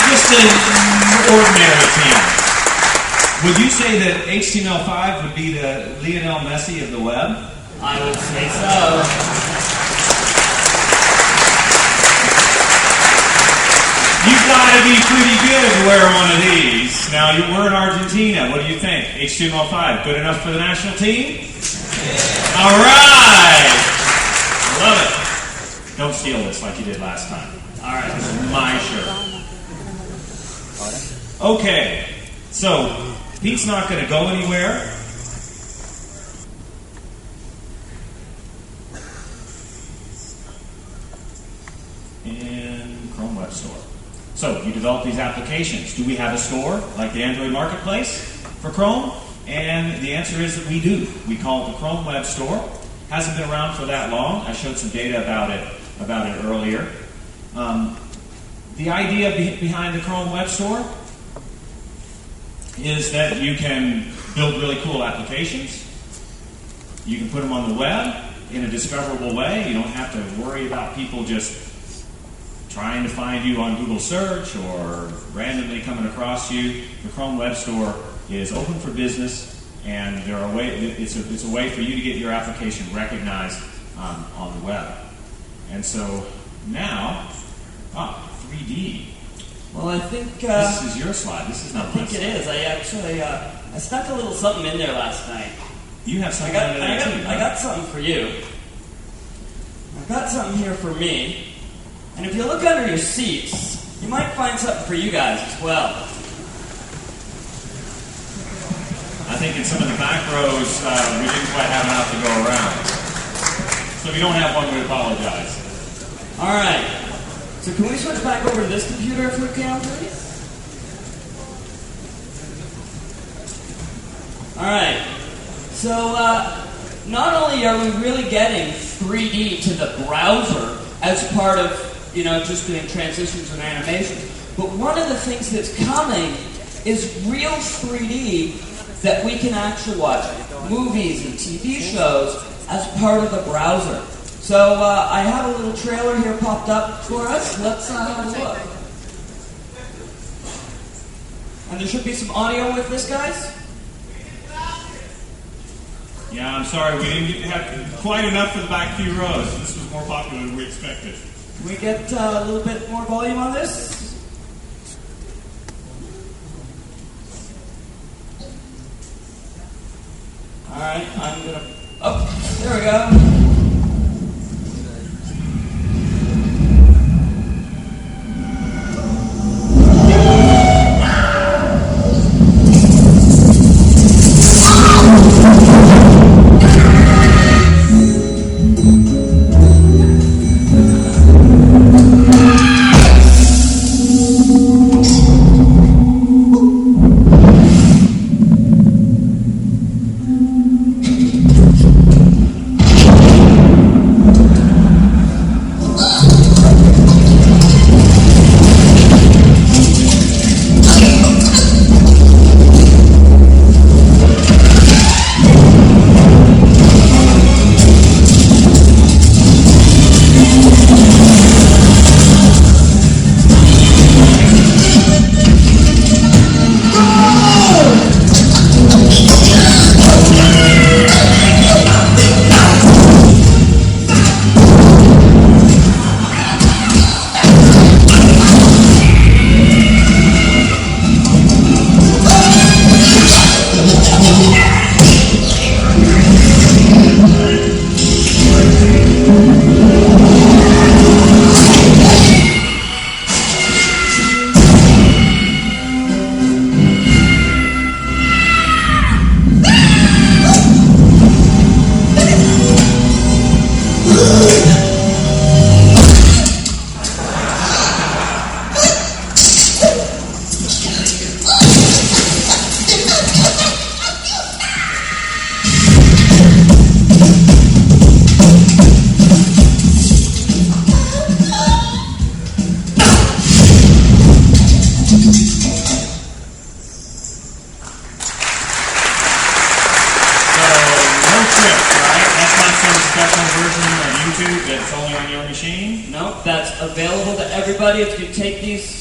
just an ordinary team, would you say that HTML5 would be the Lionel Messi of the web? I would say so. You've got to be pretty good to wear one of these. Now, we're in Argentina. What do you think? HTML5, good enough for the national team? Yeah. All right! Love it. Don't steal this like you did last time. All right, this is my shirt. Okay, so Pete's not going to go anywhere. In Chrome Web Store. So, you develop these applications. Do we have a store, like the Android Marketplace for Chrome? And the answer is that we do. We call it the Chrome Web Store. Hasn't been around for that long. I showed some data about it earlier. The idea behind the Chrome Web Store is that you can build really cool applications. You can put them on the web in a discoverable way. You don't have to worry about people just trying to find you on Google search or randomly coming across you. The Chrome Web Store is open for business, and it's a way for you to get your application recognized on the web. And so now, 3D. Well, I think this is your slide. This is not my slide. I think it is. I actually I stuck a little something in there last night. You have something in there too. I got something for you. I've got something here for me. And if you look under your seats, you might find something for you guys as well. I think in some of the back rows, we didn't quite have enough to go around. So if you don't have one, we apologize. All right. So can we switch back over to this computer if we can, please? All right. So not only are we really getting 3D to the browser as part of just doing transitions and animations, but one of the things that's coming is real 3D that we can actually watch movies and TV shows as part of the browser. So I have a little trailer here popped up for us. Let's have a look. And there should be some audio with this, guys. Yeah, I'm sorry, we didn't have quite enough for the back few rows. This was more popular than we expected. Can we get a little bit more volume on this? All right, I'm gonna. Oh, there we go. script, right? That's not some special version of YouTube that's only on your machine? No, that's available to everybody. If you take these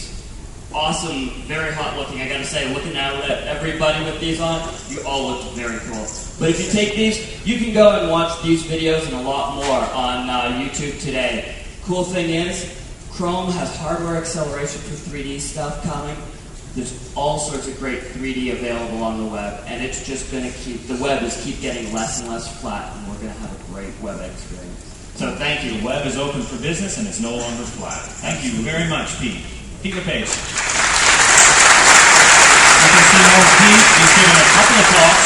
awesome, very hot looking, I gotta say, looking out at everybody with these on, you all look very cool. But if you take these, you can go and watch these videos and a lot more on YouTube today. Cool thing is, Chrome has hardware acceleration for 3D stuff coming. There's all sorts of great 3D available on the web, and it's just going to the web is keep getting less and less flat, and we're going to have a great web experience. So thank you. The web is open for business, and it's no longer flat. Thank you very much, Pete. Pete LePage. You can see more of Pete. He's giving a couple of talks.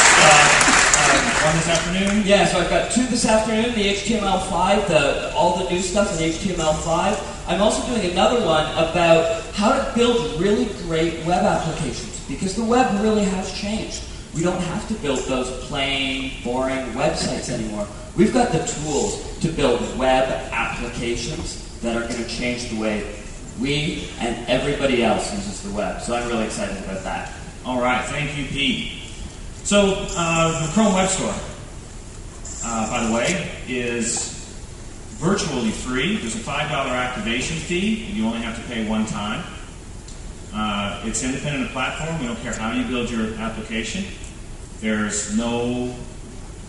One this afternoon? Yeah, so I've got two this afternoon, the HTML5, all the new stuff in HTML5. I'm also doing another one about how to build really great web applications, because the web really has changed. We don't have to build those plain, boring websites anymore. We've got the tools to build web applications that are going to change the way we and everybody else uses the web. So I'm really excited about that. All right, thank you, Pete. So the Chrome Web Store, by the way, is virtually free. There's a $5 activation fee, and you only have to pay one time. It's independent of platform. We don't care how you build your application. There's no,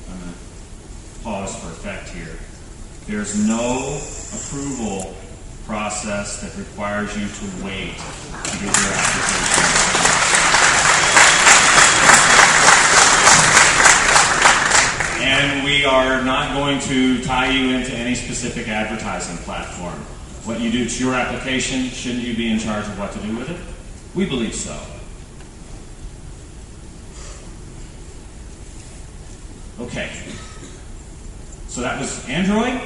I'm going to pause for effect here. There's no approval process that requires you to wait to get your application. And we are not going to tie you into any specific advertising platform. What you do, it's your application. Shouldn't you be in charge of what to do with it? We believe so. Okay. So that was Android.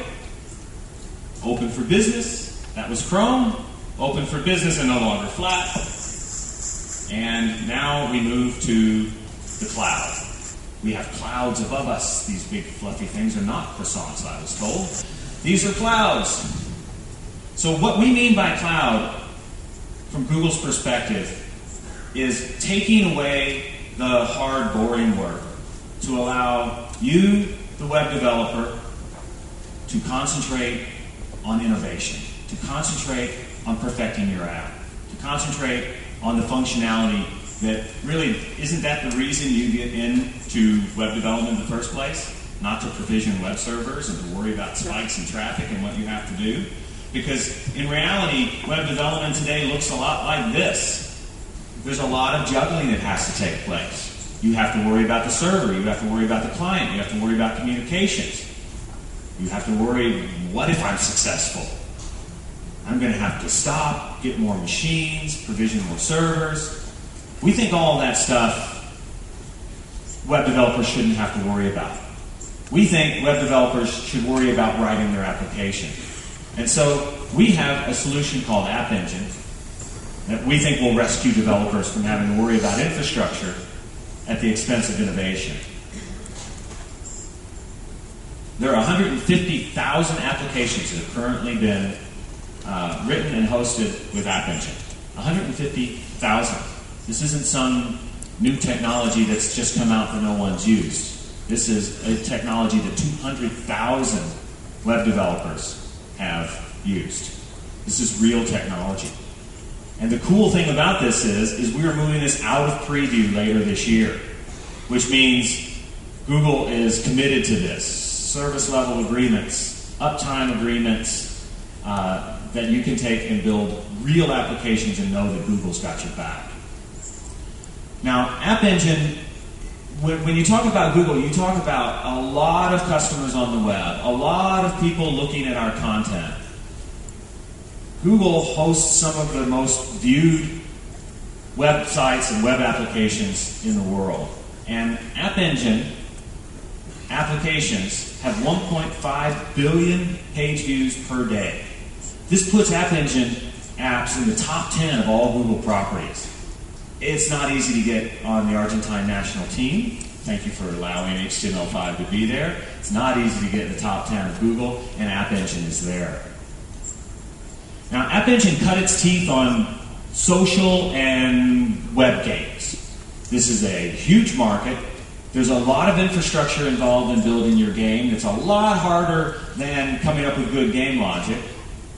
Open for business. That was Chrome. Open for business and no longer flat. And now we move to the cloud. We have clouds above us. These big fluffy things are not croissants, I was told. These are clouds. So what we mean by cloud, from Google's perspective, is taking away the hard, boring work to allow you, the web developer, to concentrate on innovation, to concentrate on perfecting your app, to concentrate on the functionality that really, isn't that the reason you get into web development in the first place? Not to provision web servers and to worry about spikes in traffic and what you have to do? Because in reality, web development today looks a lot like this. There's a lot of juggling that has to take place. You have to worry about the server, you have to worry about the client, you have to worry about communications. You have to worry, what if I'm successful? I'm going to have to stop, get more machines, provision more servers. We think all of that stuff web developers shouldn't have to worry about. We think web developers should worry about writing their application. And so we have a solution called App Engine that we think will rescue developers from having to worry about infrastructure at the expense of innovation. There are 150,000 applications that have currently been written and hosted with App Engine. 150,000. This isn't some new technology that's just come out that no one's used. This is a technology that 200,000 web developers have used. This is real technology. And the cool thing about this is we are moving this out of preview later this year, which means Google is committed to this. Service level agreements, uptime agreements, that you can take and build real applications and know that Google's got your back. Now, App Engine, when you talk about Google, you talk about a lot of customers on the web, a lot of people looking at our content. Google hosts some of the most viewed websites and web applications in the world. And App Engine applications have 1.5 billion page views per day. This puts App Engine apps in the top 10 of all Google properties. It's not easy to get on the Argentine national team. Thank you for allowing HTML5 to be there. It's not easy to get in the top 10 of Google, and App Engine is there. Now, App Engine cut its teeth on social and web games. This is a huge market. There's a lot of infrastructure involved in building your game. It's a lot harder than coming up with good game logic.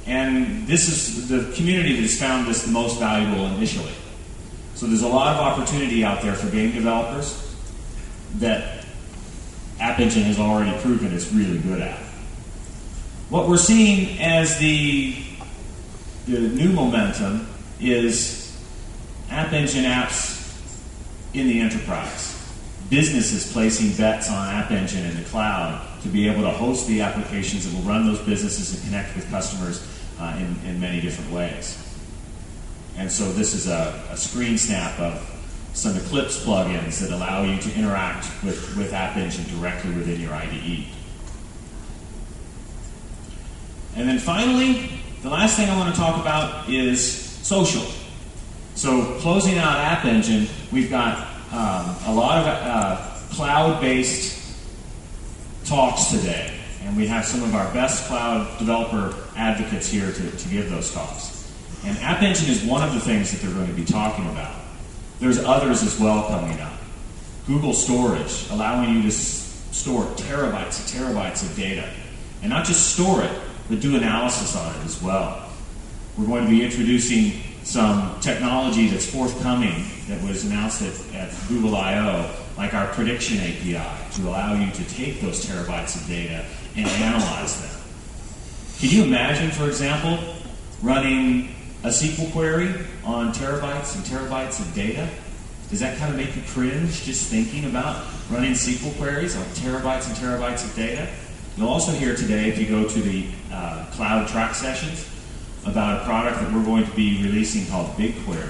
And this is the community that has found this the most valuable initially. So there's a lot of opportunity out there for game developers that App Engine has already proven it's really good at. What we're seeing as the new momentum is App Engine apps in the enterprise. Businesses placing bets on App Engine in the cloud to be able to host the applications that will run those businesses and connect with customers in many different ways. And so this is a screen snap of some Eclipse plugins that allow you to interact with App Engine directly within your IDE. And then finally, the last thing I want to talk about is social. So closing out App Engine, we've got a lot of cloud-based talks today, and we have some of our best cloud developer advocates here to give those talks. And App Engine is one of the things that they're going to be talking about. There's others as well coming up. Google Storage, allowing you to store terabytes and terabytes of data. And not just store it, but do analysis on it as well. We're going to be introducing some technology that's forthcoming that was announced at Google I/O, like our prediction API, to allow you to take those terabytes of data and analyze them. Can you imagine, for example, running a SQL query on terabytes and terabytes of data? Does that kind of make you cringe just thinking about running SQL queries on terabytes and terabytes of data? You'll also hear today, if you go to the cloud track sessions, about a product that we're going to be releasing called BigQuery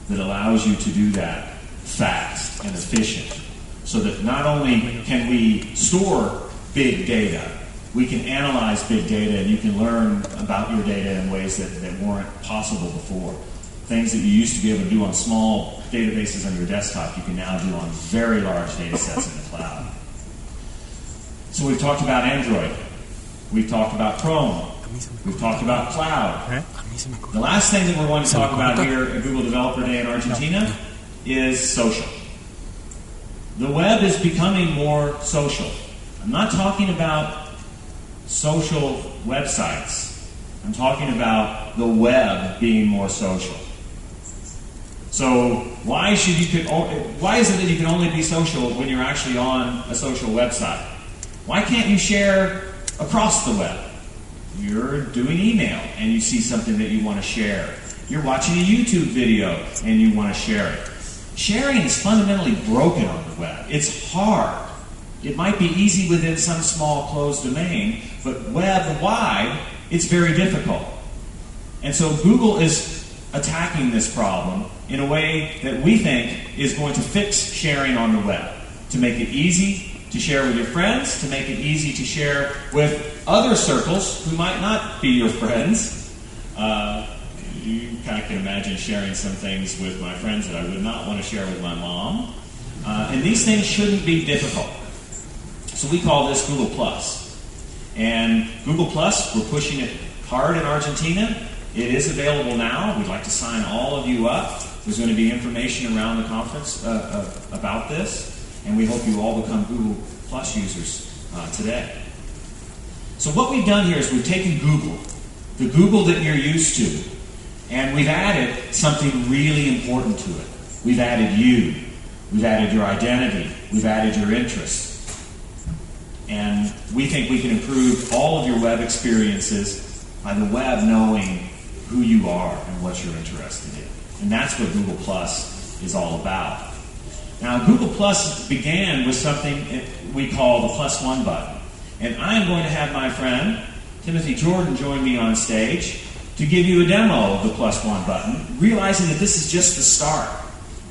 that allows you to do that fast and efficient, so that not only can we store big data, we can analyze big data, and you can learn about your data in ways that weren't possible before. Things that you used to be able to do on small databases on your desktop, you can now do on very large data sets in the cloud. So we've talked about Android. We've talked about Chrome. We've talked about cloud. The last thing that we're going to talk about here at Google Developer Day in Argentina is social. The web is becoming more social. I'm not talking about social websites. I'm talking about the web being more social. So why is it that you can only be social when you're actually on a social website? Why can't you share across the web? You're doing email and you see something that you want to share. You're watching a YouTube video and you want to share it. Sharing is fundamentally broken on the web. It's hard. It might be easy within some small closed domain, but web-wide, it's very difficult. And so Google is attacking this problem in a way that we think is going to fix sharing on the web, to make it easy to share with your friends, to make it easy to share with other circles who might not be your friends. You kind of can imagine sharing some things with my friends that I would not want to share with my mom. And these things shouldn't be difficult. So we call this Google+. And Google+, we're pushing it hard in Argentina. It is available now. We'd like to sign all of you up. There's going to be information around the conference about this. And we hope you all become Google Plus users today. So what we've done here is we've taken Google, the Google that you're used to, and we've added something really important to it. We've added you. We've added your identity. We've added your interests. And we think we can improve all of your web experiences by the web knowing who you are and what you're interested in. And that's what Google Plus is all about. Now, Google Plus began with something we call the +1 button. And I'm going to have my friend, Timothy Jordan, join me on stage to give you a demo of the +1 button, realizing that this is just the start.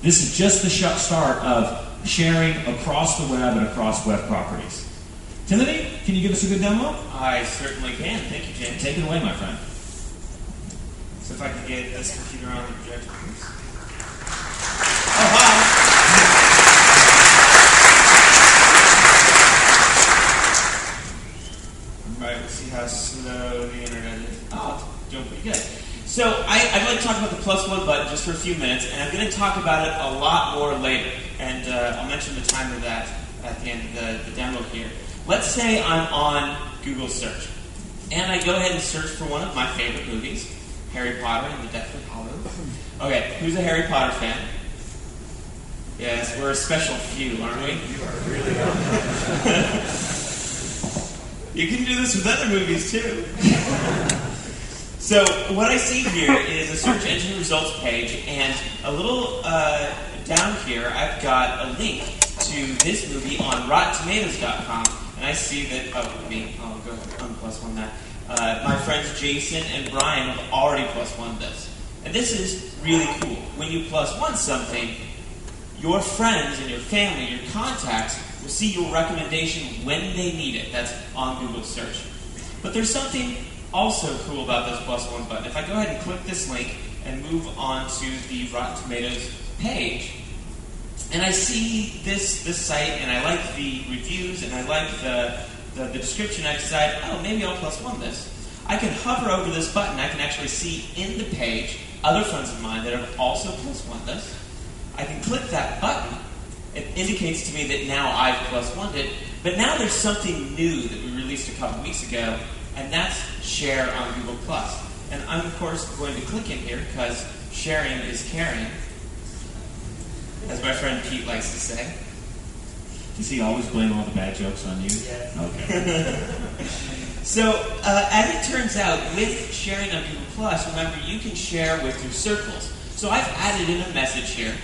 This is just the start of sharing across the web and across web properties. Timothy, can you give us a good demo? I certainly can. Thank you, James. Take it away, my friend. So if I can get this computer on the projector, please. Oh, hi. Right, let's see how slow the internet is. Oh, doing pretty good. So I'd like to talk about the +1 button just for a few minutes, and I'm going to talk about it a lot more later. And I'll mention the timer that at the end of the demo here. Let's say I'm on Google search, and I go ahead and search for one of my favorite movies, Harry Potter and the Deathly Hallows. Okay, who's a Harry Potter fan? Yes, we're a special few, aren't we? You are really on. You can do this with other movies too. So what I see here is a search engine results page, and a little down here I've got a link to this movie on RottenTomatoes.com, and I see that, I'll go +1 that. My friends Jason and Brian have already +1 this. And this is really cool. When you +1 something, your friends and your family, your contacts, will see your recommendation when they need it. That's on Google search. But there's something also cool about this +1 button. If I go ahead and click this link and move on to the Rotten Tomatoes page, and I see this site, and I like the reviews, and I like the description, I decide, oh, maybe I'll +1 this. I can hover over this button. I can actually see in the page other friends of mine that have also +1 this. I can click that button. It indicates to me that now I've +1'd it. But now there's something new that we released a couple weeks ago, and that's share on Google+. And I'm, of course, going to click in here because sharing is caring, as my friend Pete likes to say. Does he always blame all the bad jokes on you? Yeah. Okay. So, as it turns out, with sharing on Google+, remember, you can share with your circles. So I've added in a message here,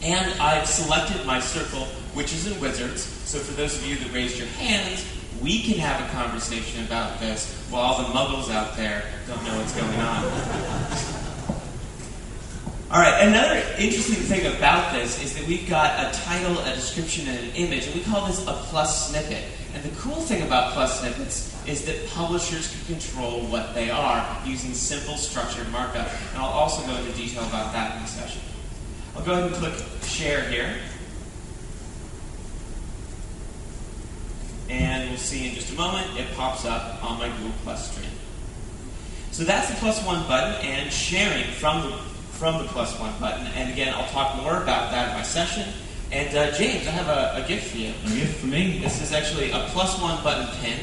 and I've selected my circle, Witches and Wizards. So for those of you that raised your hands, we can have a conversation about this while all the muggles out there don't know what's going on. All right, another interesting thing about this is that we've got a title, a description, and an image, and we call this a plus snippet. And the cool thing about plus snippets is that publishers can control what they are using simple structured markup. And I'll also go into detail about that in the session. I'll go ahead and click share here. And we'll see in just a moment, it pops up on my Google Plus stream. So that's the +1 button and sharing from the +1 button. And again, I'll talk more about that in my session. And James, I have a gift for you. A gift for me? This is actually a +1 button pin.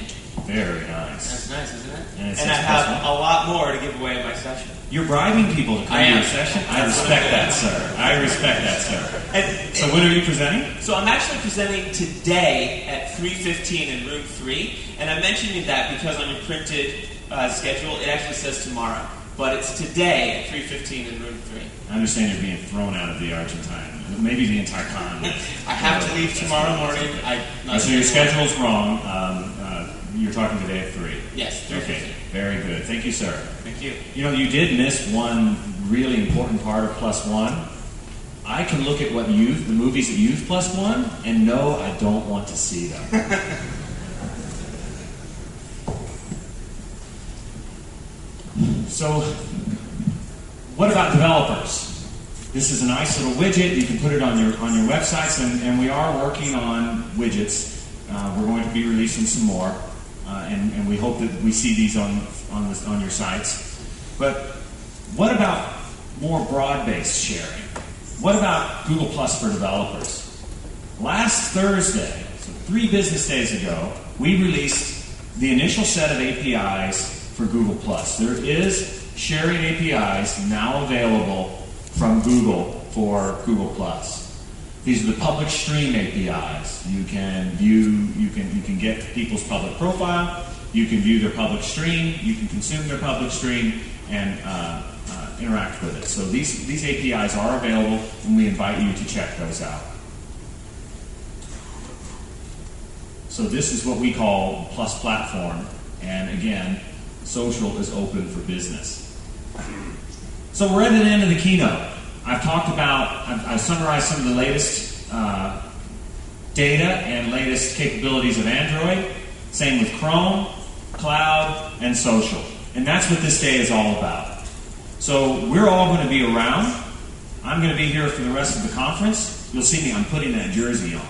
Very nice. That's nice, isn't it? And I have a lot more to give away in my session. You're bribing people to come to your session? I respect that, sir. I respect that, sir. So when are you presenting? So I'm actually presenting today at 3:15 in room 3. And I'm mentioning that because on your printed schedule, it actually says tomorrow. But it's today at 3:15 in room 3. I understand you're being thrown out of the Argentine. Maybe the entire continent. I have to leave tomorrow morning. So your schedule's wrong. You're talking today at 3. Yes, 3:15. Okay, very good. Thank you, sir. Thank you. You know, you did miss one really important part of +1. I can look at the movies that you've +1, and no, I don't want to see them. So, what about developers? This is a nice little widget. You can put it on your websites, and we are working on widgets. We're going to be releasing some more, and we hope that we see these on your sites. But what about more broad-based sharing? What about Google Plus for developers? Last Thursday, so 3 business days ago, we released the initial set of APIs for Google Plus. There is sharing APIs now available from Google for Google Plus. These are the public stream APIs. You can get people's public profile. You can view their public stream. You can consume their public stream and interact with it. So these APIs are available, and we invite you to check those out. So this is what we call Plus Platform, and again, social is open for business. So we're at the end of the keynote. I've summarized some of the latest data and latest capabilities of Android. Same with Chrome, Cloud, and social. And that's what this day is all about. So we're all going to be around. I'm going to be here for the rest of the conference. You'll see me, I'm putting that jersey on.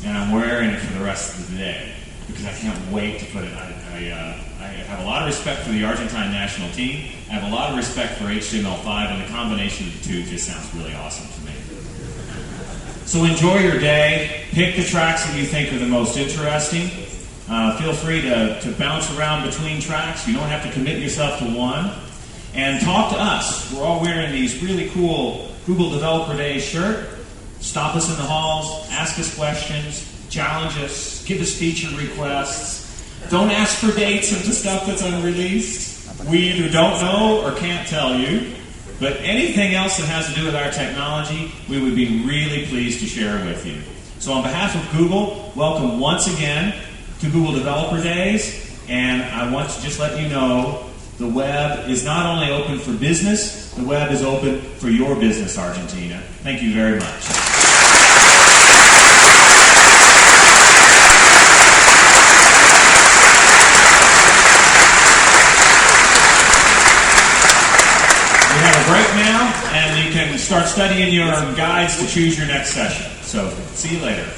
And I'm wearing it for the rest of the day because I can't wait to put it. I have a lot of respect for the Argentine national team. I have a lot of respect for HTML5, and the combination of the two just sounds really awesome to me. So enjoy your day. Pick the tracks that you think are the most interesting. Feel free to bounce around between tracks. You don't have to commit yourself to one. And talk to us. We're all wearing these really cool Google Developer Days shirt. Stop us in the halls. Ask us questions. Challenge us. Give us feature requests. Don't ask for dates into stuff that's unreleased. We either don't know or can't tell you. But anything else that has to do with our technology, we would be really pleased to share with you. So on behalf of Google, welcome once again to Google Developer Days. And I want to just let you know the web is not only open for business, the web is open for your business, Argentina. Thank you very much. Break now, and you can start studying your guides to choose your next session. So, see you later.